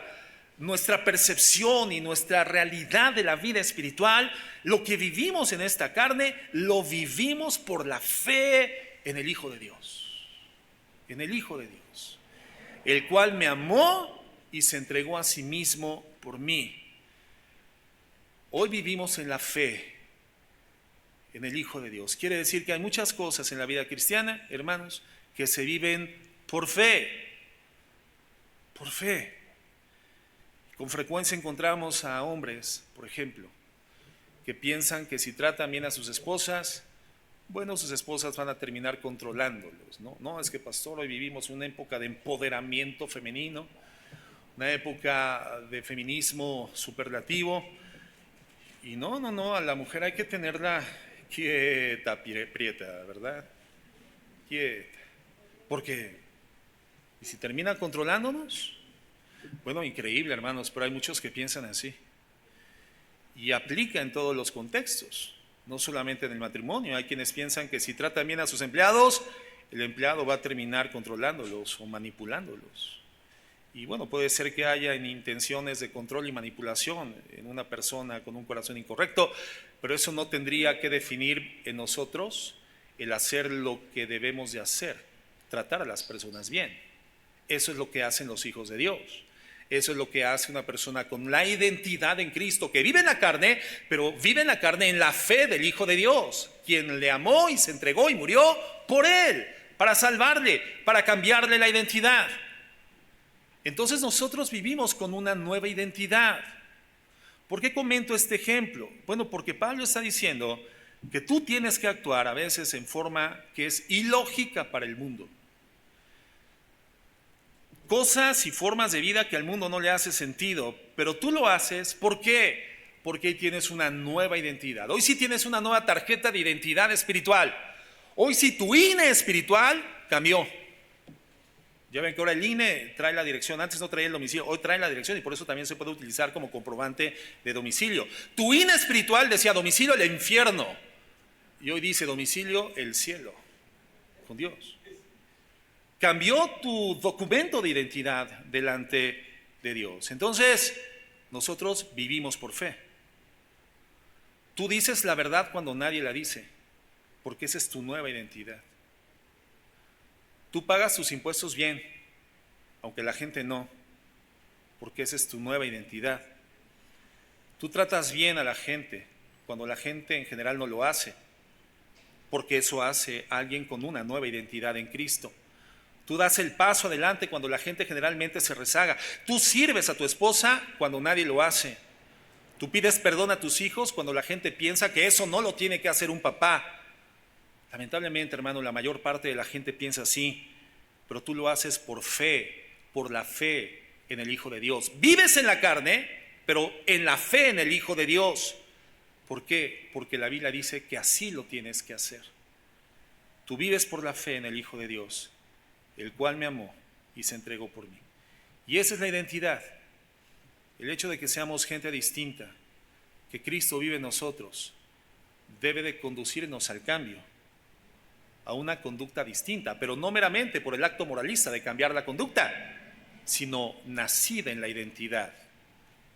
percepción y nuestra realidad de la vida espiritual, lo que vivimos en esta carne, lo vivimos por la fe en el Hijo de Dios. En el Hijo de Dios, el cual me amó y se entregó a sí mismo por mí. Hoy vivimos en la fe en el Hijo de Dios. Quiere decir que hay muchas cosas en la vida cristiana, hermanos, que se viven por fe. Por fe. Con frecuencia encontramos a hombres, por ejemplo, que piensan que si tratan bien a sus esposas, bueno, sus esposas van a terminar controlándolos, ¿no? No, es que pastor, hoy vivimos una época de empoderamiento femenino, una época de feminismo superlativo, y no, a la mujer hay que tenerla quieta, prieta, ¿verdad? Quieta. Porque, ¿y si termina controlándonos? Bueno, increíble, hermanos, pero hay muchos que piensan así. Y aplica en todos los contextos. No solamente en el matrimonio, hay quienes piensan que si tratan bien a sus empleados, el empleado va a terminar controlándolos o manipulándolos. Y bueno, puede ser que haya intenciones de control y manipulación en una persona con un corazón incorrecto, pero eso no tendría que definir en nosotros el hacer lo que debemos de hacer, tratar a las personas bien. Eso es lo que hacen los hijos de Dios. Eso es lo que hace una persona con la identidad en Cristo, que vive en la carne, pero vive en la carne en la fe del Hijo de Dios, quien le amó y se entregó y murió por él, para salvarle, para cambiarle la identidad. Entonces nosotros vivimos con una nueva identidad. ¿Por qué comento este ejemplo? Bueno, porque Pablo está diciendo que tú tienes que actuar a veces en forma que es ilógica para el mundo. Cosas y formas de vida que al mundo no le hace sentido, pero tú lo haces. ¿Por qué? Porque hoy tienes una nueva identidad. Hoy sí tienes una nueva tarjeta de identidad espiritual. Hoy sí tu INE espiritual cambió. Ya ven que ahora el INE trae la dirección. Antes no traía el domicilio, hoy trae la dirección, y por eso también se puede utilizar como comprobante de domicilio. Tu INE espiritual decía domicilio el infierno, y hoy dice domicilio el cielo, con Dios. Cambió tu documento de identidad delante de Dios. Entonces, nosotros vivimos por fe. Tú dices la verdad cuando nadie la dice, porque esa es tu nueva identidad. Tú pagas tus impuestos bien, aunque la gente no, porque esa es tu nueva identidad. Tú tratas bien a la gente, cuando la gente en general no lo hace, porque eso hace a alguien con una nueva identidad en Cristo. Tú das el paso adelante cuando la gente generalmente se rezaga. Tú sirves a tu esposa cuando nadie lo hace. Tú pides perdón a tus hijos cuando la gente piensa que eso no lo tiene que hacer un papá. Lamentablemente, hermano, la mayor parte de la gente piensa así, pero tú lo haces por fe, por la fe en el Hijo de Dios. Vives en la carne, pero en la fe en el Hijo de Dios. ¿Por qué? Porque la Biblia dice que así lo tienes que hacer. Tú vives por la fe en el Hijo de Dios, el cual me amó y se entregó por mí. Y esa es la identidad. El hecho de que seamos gente distinta, que Cristo vive en nosotros, debe de conducirnos al cambio, a una conducta distinta, pero no meramente por el acto moralista de cambiar la conducta, sino nacida en la identidad,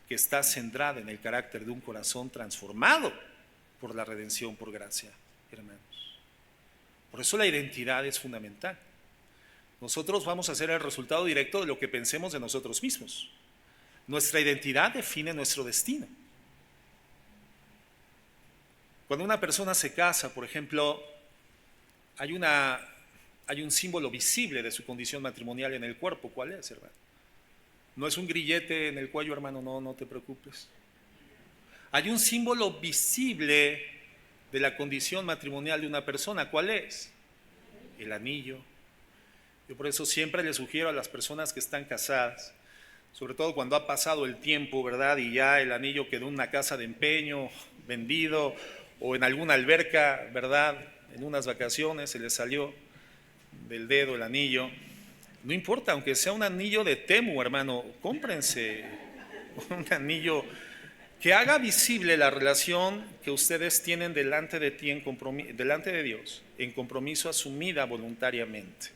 que está centrada en el carácter de un corazón transformado por la redención por gracia, hermanos. Por eso la identidad es fundamental. Nosotros vamos a ser el resultado directo de lo que pensemos de nosotros mismos. Nuestra identidad define nuestro destino. Cuando una persona se casa, por ejemplo, hay un símbolo visible de su condición matrimonial en el cuerpo. ¿Cuál es, hermano? No es un grillete en el cuello, hermano, no te preocupes. Hay un símbolo visible de la condición matrimonial de una persona. ¿Cuál es? El anillo. Yo por eso siempre le sugiero a las personas que están casadas, sobre todo cuando ha pasado el tiempo, ¿verdad? Y ya el anillo quedó en una casa de empeño, vendido, o en alguna alberca, ¿verdad? En unas vacaciones se le salió del dedo el anillo. No importa, aunque sea un anillo de Temu, hermano, cómprense un anillo que haga visible la relación que ustedes tienen delante de ti, delante de Dios, en compromiso asumida voluntariamente.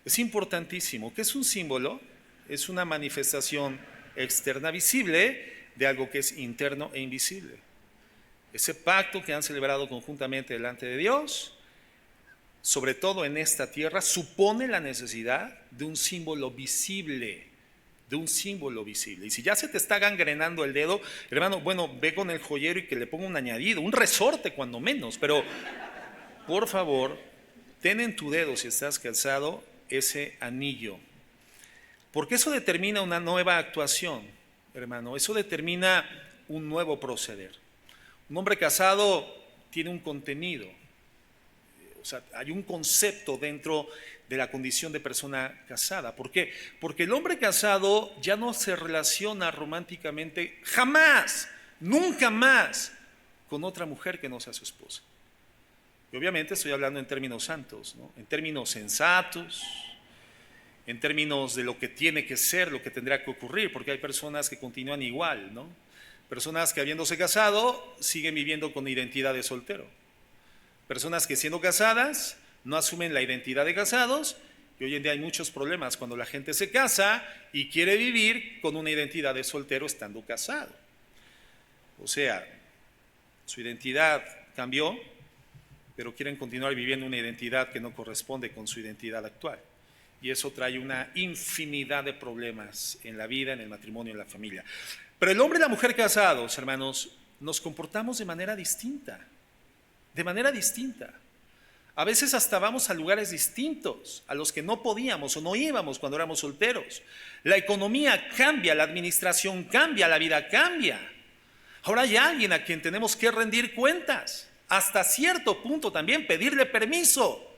Es importantísimo. ¿Qué es un símbolo? Es una manifestación externa visible de algo que es interno e invisible. Ese pacto que han celebrado conjuntamente delante de Dios, sobre todo en esta tierra, supone la necesidad de un símbolo visible, de un símbolo visible. Y si ya se te está gangrenando el dedo, hermano, bueno, ve con el joyero y que le ponga un añadido, un resorte cuando menos, pero por favor, ten en tu dedo, si estás casado, ese anillo. Porque eso determina una nueva actuación, hermano, eso determina un nuevo proceder. Un hombre casado tiene un contenido, o sea, hay un concepto dentro de la condición de persona casada. ¿Por qué? Porque el hombre casado ya no se relaciona románticamente jamás, nunca más, con otra mujer que no sea su esposa. Y obviamente estoy hablando en términos santos, ¿no? En términos sensatos, en términos de lo que tiene que ser, lo que tendrá que ocurrir, porque hay personas que continúan igual, ¿no? Personas que habiéndose casado siguen viviendo con identidad de soltero. Personas que siendo casadas no asumen la identidad de casados, y hoy en día hay muchos problemas cuando la gente se casa y quiere vivir con una identidad de soltero estando casado. O sea, su identidad cambió, pero quieren continuar viviendo una identidad que no corresponde con su identidad actual. Y eso trae una infinidad de problemas en la vida, en el matrimonio, en la familia. Pero el hombre y la mujer casados, hermanos, nos comportamos de manera distinta. De manera distinta. A veces hasta vamos a lugares distintos a los que no podíamos o no íbamos cuando éramos solteros. La economía cambia, la administración cambia, la vida cambia. Ahora hay alguien a quien tenemos que rendir cuentas. Hasta cierto punto también pedirle permiso.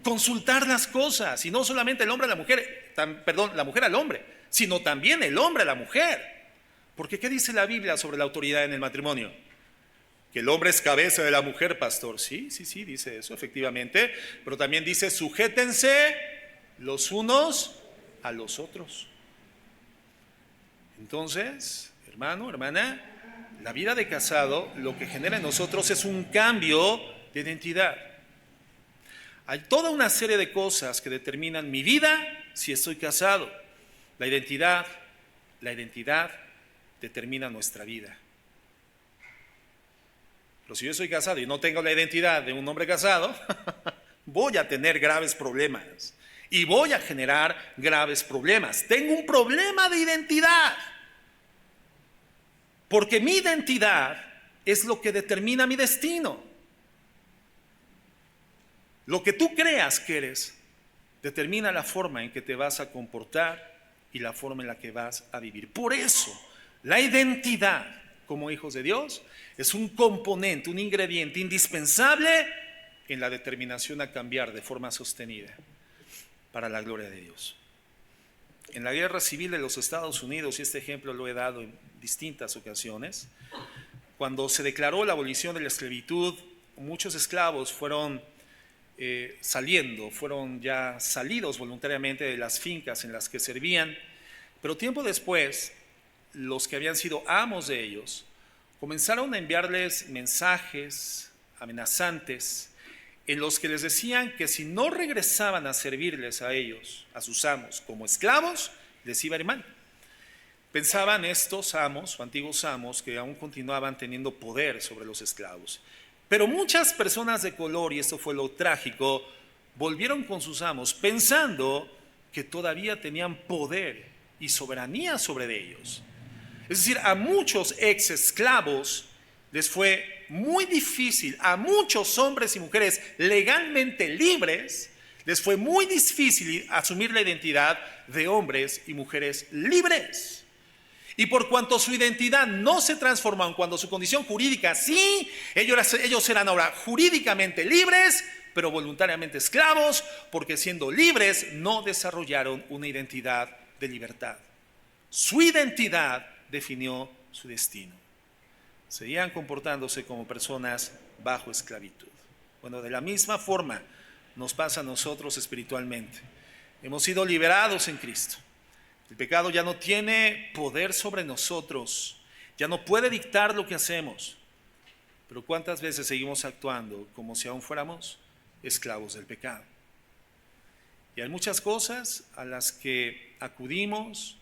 Consultar las cosas, y no solamente el hombre a la mujer, la mujer al hombre, sino también el hombre a la mujer. Porque ¿qué dice la Biblia sobre la autoridad en el matrimonio? Que el hombre es cabeza de la mujer, pastor. Sí, dice eso, efectivamente, pero también dice, sujétense los unos a los otros. Entonces, hermano, hermana, la vida de casado lo que genera en nosotros es un cambio de identidad. Hay toda una serie de cosas que determinan mi vida si estoy casado. La identidad determina nuestra vida. Pero si yo soy casado y no tengo la identidad de un hombre casado, voy a tener graves problemas y voy a generar graves problemas. Tengo un problema de identidad, porque mi identidad es lo que determina mi destino. Lo que tú creas que eres determina la forma en que te vas a comportar y la forma en la que vas a vivir. Por eso, la identidad como hijos de Dios es un componente, un ingrediente indispensable en la determinación a cambiar de forma sostenida para la gloria de Dios. En la guerra civil de los Estados Unidos, y este ejemplo lo he dado en distintas ocasiones. Cuando se declaró la abolición de la esclavitud, muchos esclavos fueron fueron ya salidos voluntariamente de las fincas en las que servían, pero tiempo después, los que habían sido amos de ellos comenzaron a enviarles mensajes amenazantes en los que les decían que si no regresaban a servirles a ellos, a sus amos, como esclavos, les iba a ir mal. Pensaban estos amos o antiguos amos que aún continuaban teniendo poder sobre los esclavos. Pero muchas personas de color, y esto fue lo trágico, volvieron con sus amos pensando que todavía tenían poder y soberanía sobre ellos. Es decir, a muchos ex esclavos les fue muy difícil, a muchos hombres y mujeres legalmente libres, les fue muy difícil asumir la identidad de hombres y mujeres libres. Y por cuanto su identidad no se transformó, en cuanto su condición jurídica sí, ellos eran ahora jurídicamente libres, pero voluntariamente esclavos, porque siendo libres no desarrollaron una identidad de libertad. Su identidad definió su destino. Seguían comportándose como personas bajo esclavitud. Bueno, de la misma forma nos pasa a nosotros espiritualmente. Hemos sido liberados en Cristo. El pecado ya no tiene poder sobre nosotros, ya no puede dictar lo que hacemos. Pero ¿cuántas veces seguimos actuando como si aún fuéramos esclavos del pecado? Y hay muchas cosas a las que acudimos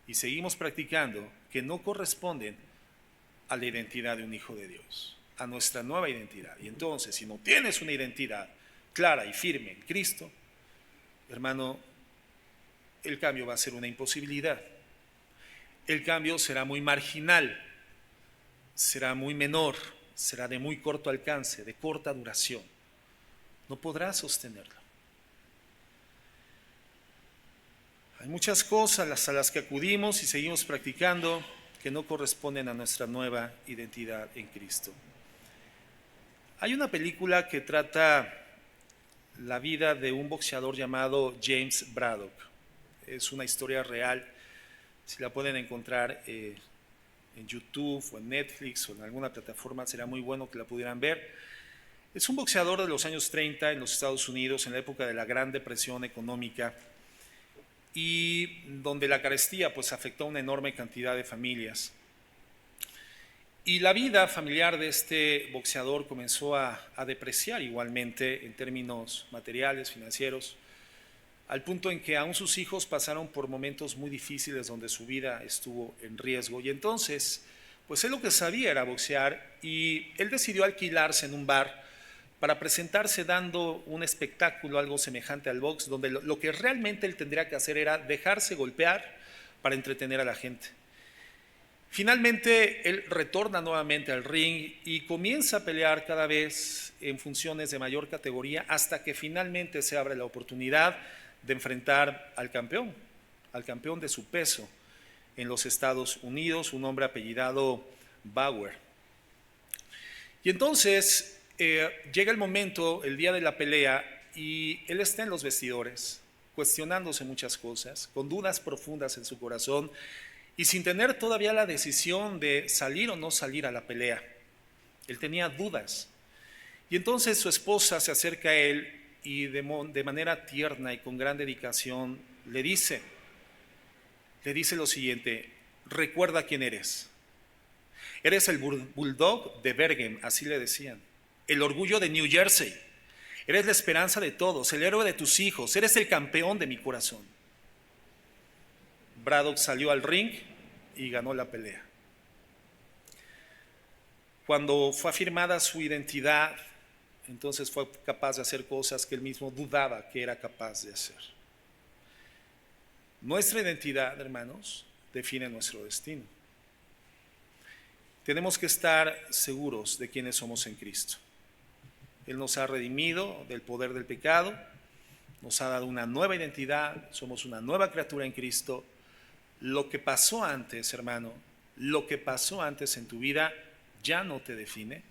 y seguimos practicando que no corresponden a la identidad de un hijo de Dios, a nuestra nueva identidad. Y entonces, si no tienes una identidad clara y firme en Cristo, hermano, el cambio va a ser una imposibilidad. El cambio será muy marginal, será muy menor, será de muy corto alcance, de corta duración. No podrás sostenerlo. Hay muchas cosas a las que acudimos y seguimos practicando que no corresponden a nuestra nueva identidad en Cristo. Hay una película que trata la vida de un boxeador llamado James Braddock. Es una historia real. Si la pueden encontrar en YouTube o en Netflix o en alguna plataforma, será muy bueno que la pudieran ver. Es un boxeador de los años 30 en los Estados Unidos, en la época de la Gran Depresión económica, y donde la carestía pues afectó a una enorme cantidad de familias. Y la vida familiar de este boxeador comenzó a depreciar igualmente en términos materiales, financieros, al punto en que aún sus hijos pasaron por momentos muy difíciles donde su vida estuvo en riesgo. Y entonces, pues él lo que sabía era boxear, y él decidió alquilarse en un bar para presentarse dando un espectáculo algo semejante al box, donde lo que realmente él tendría que hacer era dejarse golpear para entretener a la gente. Finalmente, él retorna nuevamente al ring y comienza a pelear cada vez en funciones de mayor categoría, hasta que finalmente se abre la oportunidad de enfrentar al campeón de su peso en los Estados Unidos, un hombre apellidado Bauer. Y entonces llega el momento, el día de la pelea, y él está en los vestidores, cuestionándose muchas cosas, con dudas profundas en su corazón, y sin tener todavía la decisión de salir o no salir a la pelea. Él tenía dudas. Y entonces su esposa se acerca a él y de manera tierna y con gran dedicación le dice lo siguiente: recuerda quién eres. Eres el Bulldog de Bergen, así le decían, el orgullo de New Jersey. Eres la esperanza de todos, el héroe de tus hijos, eres el campeón de mi corazón. Braddock salió al ring y ganó la pelea. Cuando fue afirmada su identidad, entonces fue capaz de hacer cosas que él mismo dudaba que era capaz de hacer. Nuestra identidad, hermanos, define nuestro destino. Tenemos que estar seguros de quiénes somos en Cristo. Él nos ha redimido del poder del pecado, nos ha dado una nueva identidad, somos una nueva criatura en Cristo. Lo que pasó antes, hermano, lo que pasó antes en tu vida ya no te define.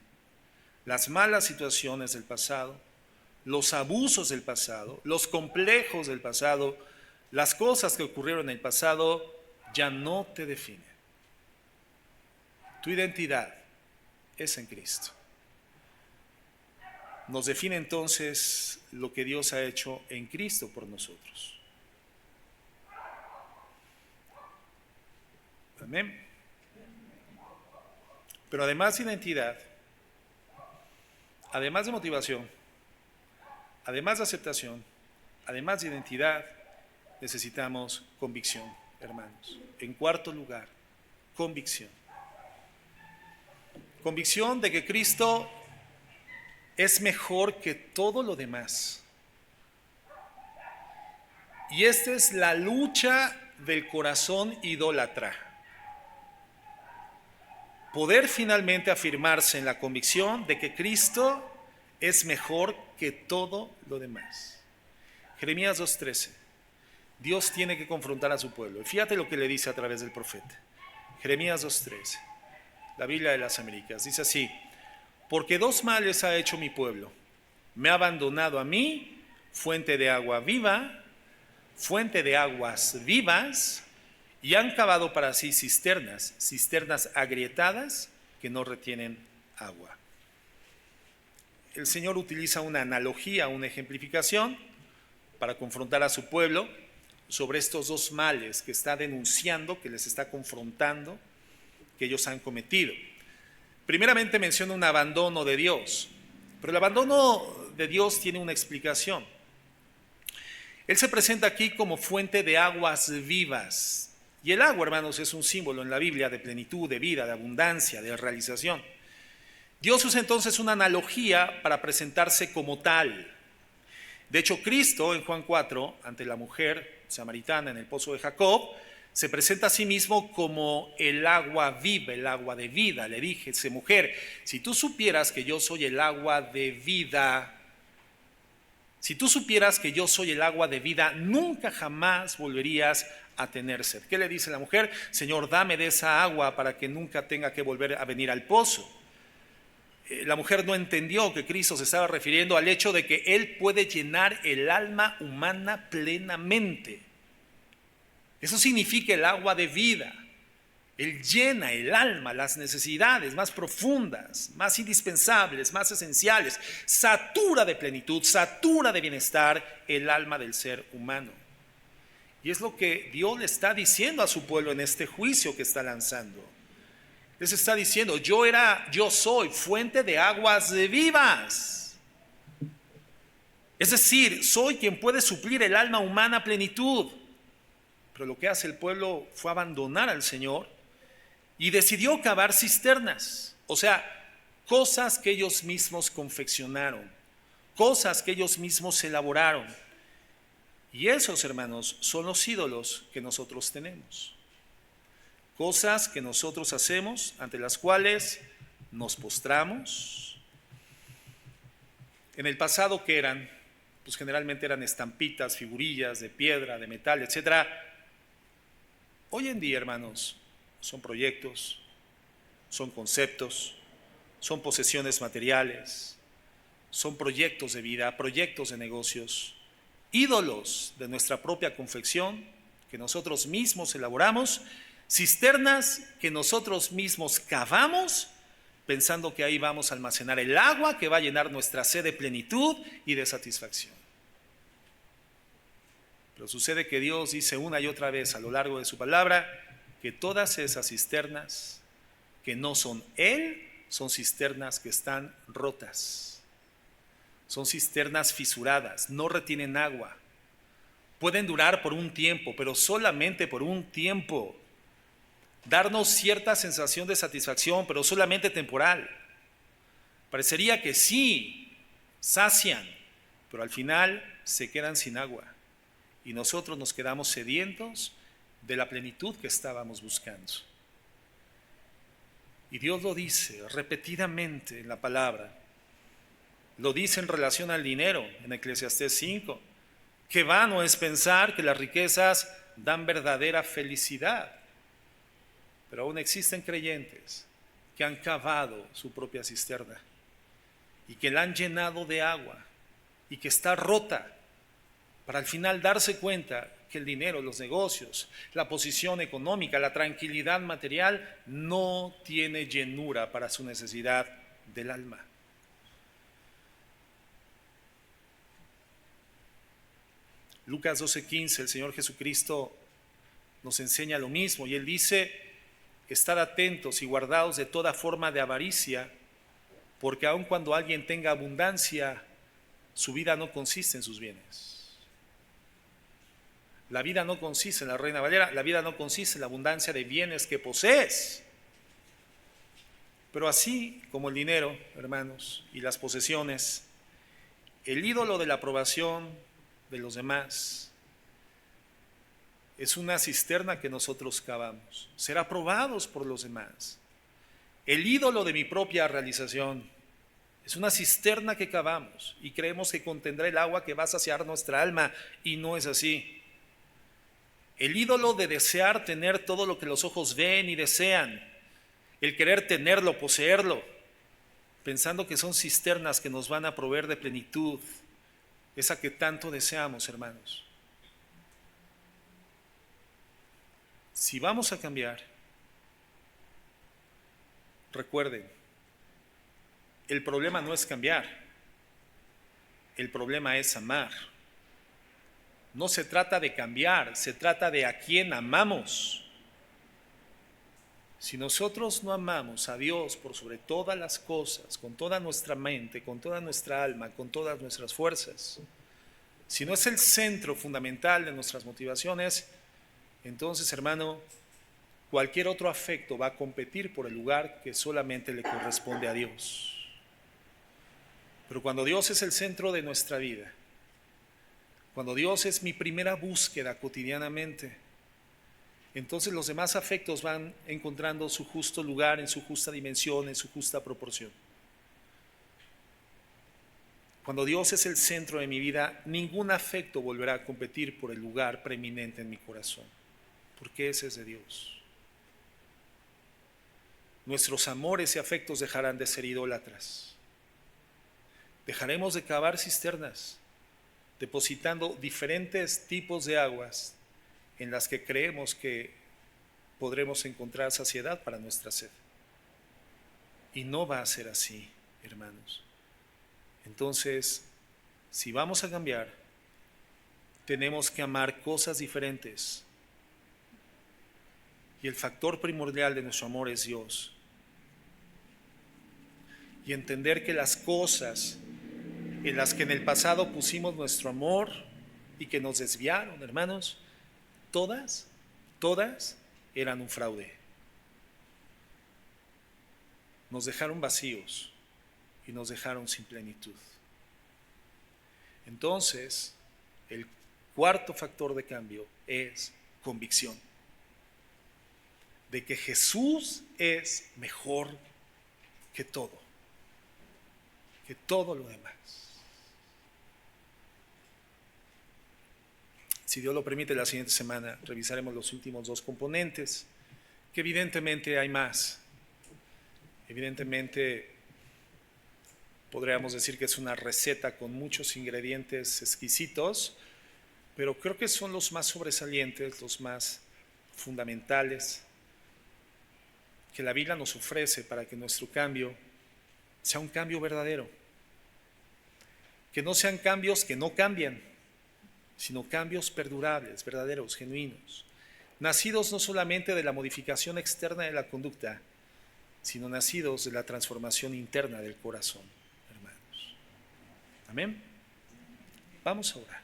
Las malas situaciones del pasado, los abusos del pasado, los complejos del pasado, las cosas que ocurrieron en el pasado ya no te definen. Tu identidad es en Cristo. Nos define entonces lo que Dios ha hecho en Cristo por nosotros. Amén. Pero además de identidad, además de motivación, además de aceptación, además de identidad, necesitamos convicción, hermanos. En cuarto lugar, convicción. Convicción de que Cristo es mejor que todo lo demás. Y esta es la lucha del corazón idólatra. Poder finalmente afirmarse en la convicción de que Cristo es mejor que todo lo demás. Jeremías 2:13. Dios tiene que confrontar a su pueblo. Y fíjate lo que le dice a través del profeta. Jeremías 2:13. La Biblia de las Américas. Dice así: porque dos males ha hecho mi pueblo. Me ha abandonado a mí, fuente de agua viva, fuente de aguas vivas, y han cavado para sí cisternas agrietadas que no retienen agua. El Señor utiliza una analogía, una ejemplificación para confrontar a su pueblo sobre estos dos males que está denunciando, que les está confrontando, que ellos han cometido. Primeramente menciona un abandono de Dios, pero el abandono de Dios tiene una explicación. Él se presenta aquí como fuente de aguas vivas. Y el agua, hermanos, es un símbolo en la Biblia de plenitud, de vida, de abundancia, de realización. Dios usa entonces una analogía para presentarse como tal. De hecho, Cristo en Juan 4, ante la mujer samaritana en el pozo de Jacob, se presenta a sí mismo como el agua viva, el agua de vida. Le dije, mujer, si tú supieras que yo soy el agua de vida, si tú supieras que yo soy el agua de vida, nunca jamás volverías a tener sed. ¿Qué le dice la mujer? Señor, dame de esa agua para que nunca tenga que volver a venir al pozo. La mujer no entendió que Cristo se estaba refiriendo al hecho de que Él puede llenar el alma humana plenamente. Eso significa el agua de vida. Él llena el alma, las necesidades más profundas, más indispensables, más esenciales. Satura de plenitud, satura de bienestar el alma del ser humano. Y es lo que Dios le está diciendo a su pueblo en este juicio que está lanzando. Les está diciendo, yo soy fuente de aguas vivas. Es decir, soy quien puede suplir el alma humana a plenitud. Pero lo que hace el pueblo fue abandonar al Señor y decidió cavar cisternas, o sea, cosas que ellos mismos confeccionaron, cosas que ellos mismos elaboraron. Y esos, hermanos, son los ídolos que nosotros tenemos. Cosas que nosotros hacemos, ante las cuales nos postramos. En el pasado, ¿qué eran? Pues generalmente eran estampitas, figurillas de piedra, de metal, etc. Hoy en día, hermanos, son proyectos, son conceptos, son posesiones materiales, son proyectos de vida, proyectos de negocios, ídolos de nuestra propia confección que nosotros mismos elaboramos, cisternas que nosotros mismos cavamos, pensando que ahí vamos a almacenar el agua que va a llenar nuestra sed de plenitud y de satisfacción. Pero sucede que Dios dice una y otra vez a lo largo de su palabra que todas esas cisternas que no son Él, son cisternas que están rotas. Son cisternas fisuradas, no retienen agua. Pueden durar por un tiempo, pero solamente por un tiempo. Darnos cierta sensación de satisfacción, pero solamente temporal. Parecería que sí, sacian, pero al final se quedan sin agua. Y nosotros nos quedamos sedientos de la plenitud que estábamos buscando. Y Dios lo dice repetidamente en la palabra. Lo dice en relación al dinero, en Eclesiastés 5, que vano es pensar que las riquezas dan verdadera felicidad. Pero aún existen creyentes que han cavado su propia cisterna y que la han llenado de agua y que está rota, para al final darse cuenta que el dinero, los negocios, la posición económica, la tranquilidad material no tiene llenura para su necesidad del alma. Lucas 12:15, el Señor Jesucristo nos enseña lo mismo y Él dice: estad atentos y guardaos de toda forma de avaricia, porque aun cuando alguien tenga abundancia, su vida no consiste en sus bienes. La vida no consiste en la Reina Valera, la vida no consiste en la abundancia de bienes que posees. Pero así como el dinero, hermanos, y las posesiones, el ídolo de la aprobación de los demás es una cisterna que nosotros cavamos, ser aprobados por los demás. El ídolo de mi propia realización es una cisterna que cavamos y creemos que contendrá el agua que va a saciar nuestra alma, y no es así. El ídolo de desear tener todo lo que los ojos ven y desean, el querer tenerlo, poseerlo, pensando que son cisternas que nos van a proveer de plenitud, esa que tanto deseamos, hermanos. Si vamos a cambiar, recuerden, el problema no es cambiar, el problema es amar. No se trata de cambiar, se trata de a quién amamos. Si nosotros no amamos a Dios por sobre todas las cosas, con toda nuestra mente, con toda nuestra alma, con todas nuestras fuerzas, si no es el centro fundamental de nuestras motivaciones, entonces, hermano, cualquier otro afecto va a competir por el lugar que solamente le corresponde a Dios. Pero cuando Dios es el centro de nuestra vida, cuando Dios es mi primera búsqueda cotidianamente, entonces los demás afectos van encontrando su justo lugar, en su justa dimensión, en su justa proporción. Cuando Dios es el centro de mi vida, ningún afecto volverá a competir por el lugar preeminente en mi corazón, porque ese es de Dios. Nuestros amores y afectos dejarán de ser idólatras. Dejaremos de cavar cisternas, depositando diferentes tipos de aguas en las que creemos que podremos encontrar saciedad para nuestra sed. Y no va a ser así, hermanos. Entonces, si vamos a cambiar, tenemos que amar cosas diferentes. Y el factor primordial de nuestro amor es Dios. Y entender que las cosas en las que en el pasado pusimos nuestro amor y que nos desviaron, hermanos, todas eran un fraude. Nos dejaron vacíos y nos dejaron sin plenitud. Entonces, el cuarto factor de cambio es convicción de que Jesús es mejor que todo lo demás. Si Dios lo permite, la siguiente semana revisaremos los últimos dos componentes, que evidentemente hay más. Evidentemente podríamos decir que es una receta con muchos ingredientes exquisitos, pero creo que son los más sobresalientes, los más fundamentales que la Biblia nos ofrece para que nuestro cambio sea un cambio verdadero. Que no sean cambios que no cambian, sino cambios perdurables, verdaderos, genuinos, nacidos no solamente de la modificación externa de la conducta, sino nacidos de la transformación interna del corazón, hermanos. Amén. Vamos a orar.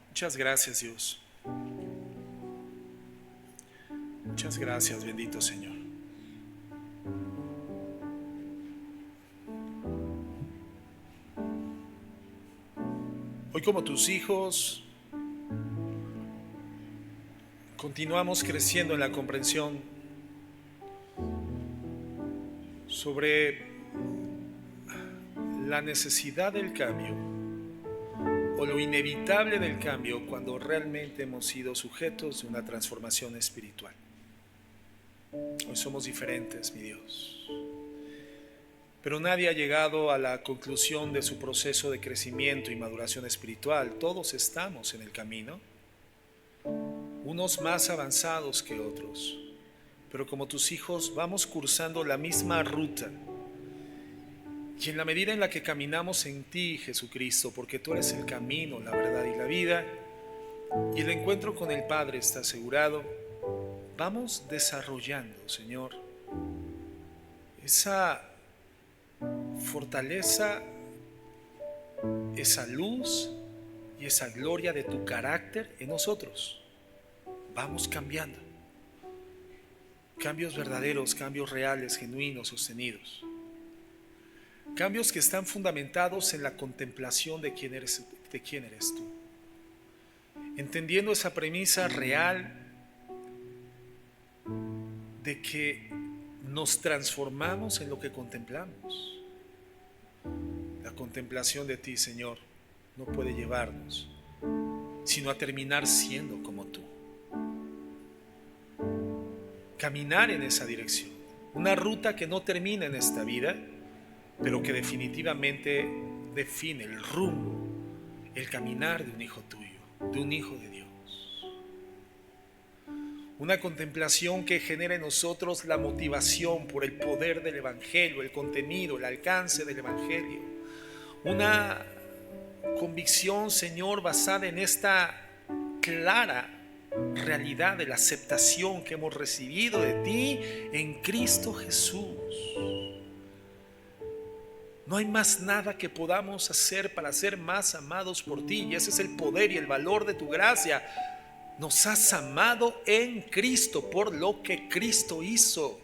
Muchas gracias, Dios. Muchas gracias, bendito Señor. Hoy, como tus hijos, continuamos creciendo en la comprensión sobre la necesidad del cambio o lo inevitable del cambio cuando realmente hemos sido sujetos de una transformación espiritual. Hoy somos diferentes, mi Dios. Pero nadie ha llegado a la conclusión de su proceso de crecimiento y maduración espiritual. Todos estamos en el camino, unos más avanzados que otros, pero como tus hijos vamos cursando la misma ruta. Y en la medida en la que caminamos en ti, Jesucristo, porque tú eres el camino, la verdad y la vida, y el encuentro con el Padre está asegurado, vamos desarrollando, Señor, esa fortaleza, esa luz y esa gloria de tu carácter en nosotros. Vamos cambiando. Cambios verdaderos, cambios reales, genuinos, sostenidos. Cambios que están fundamentados en la contemplación de quién eres tú. Entendiendo esa premisa real de que nos transformamos en lo que contemplamos. La contemplación de ti, Señor, no puede llevarnos sino a terminar siendo como tú. Caminar en esa dirección. Una ruta que no termina en esta vida, pero que definitivamente define el rumbo, el caminar de un hijo tuyo, de un hijo de Dios. Una contemplación que genera en nosotros la motivación por el poder del Evangelio, el contenido, el alcance del Evangelio. Una convicción, Señor, basada en esta clara realidad de la aceptación que hemos recibido de ti en Cristo Jesús. No hay más nada que podamos hacer para ser más amados por ti, y ese es el poder y el valor de tu gracia. Nos has amado en Cristo por lo que Cristo hizo.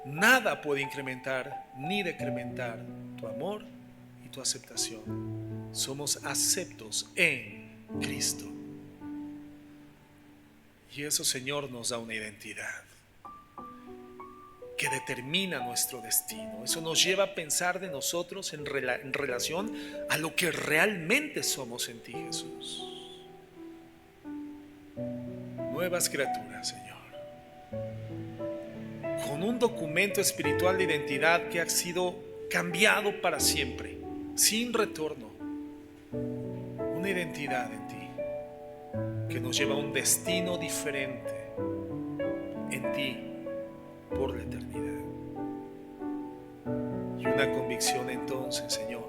Nada puede incrementar ni decrementar tu amor y tu aceptación. Somos aceptos en Cristo. Y eso, Señor, nos da una identidad que determina nuestro destino. Eso nos lleva a pensar de nosotros en relación a lo que realmente somos en ti, Jesús. Nuevas criaturas, Señor, con un documento espiritual de identidad que ha sido cambiado para siempre, sin retorno. Una identidad en ti que nos lleva a un destino diferente en ti por la eternidad. Y una convicción entonces, Señor,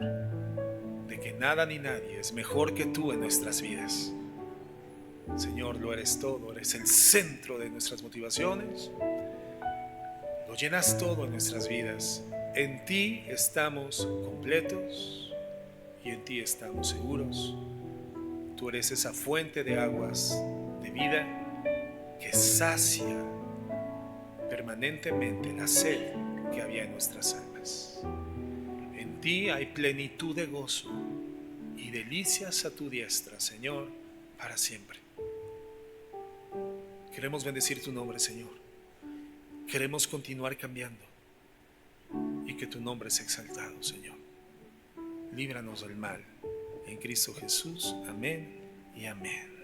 de que nada ni nadie es mejor que tú en nuestras vidas. Señor, lo eres todo, eres el centro de nuestras motivaciones, lo llenas todo en nuestras vidas. En ti estamos completos y en ti estamos seguros. Tú eres esa fuente de aguas de vida que sacia permanentemente la sed que había en nuestras almas. En ti hay plenitud de gozo y delicias a tu diestra, Señor, para siempre. Queremos bendecir tu nombre, Señor. Queremos continuar cambiando y que tu nombre sea exaltado, Señor. Líbranos del mal. En Cristo Jesús. Amén y amén.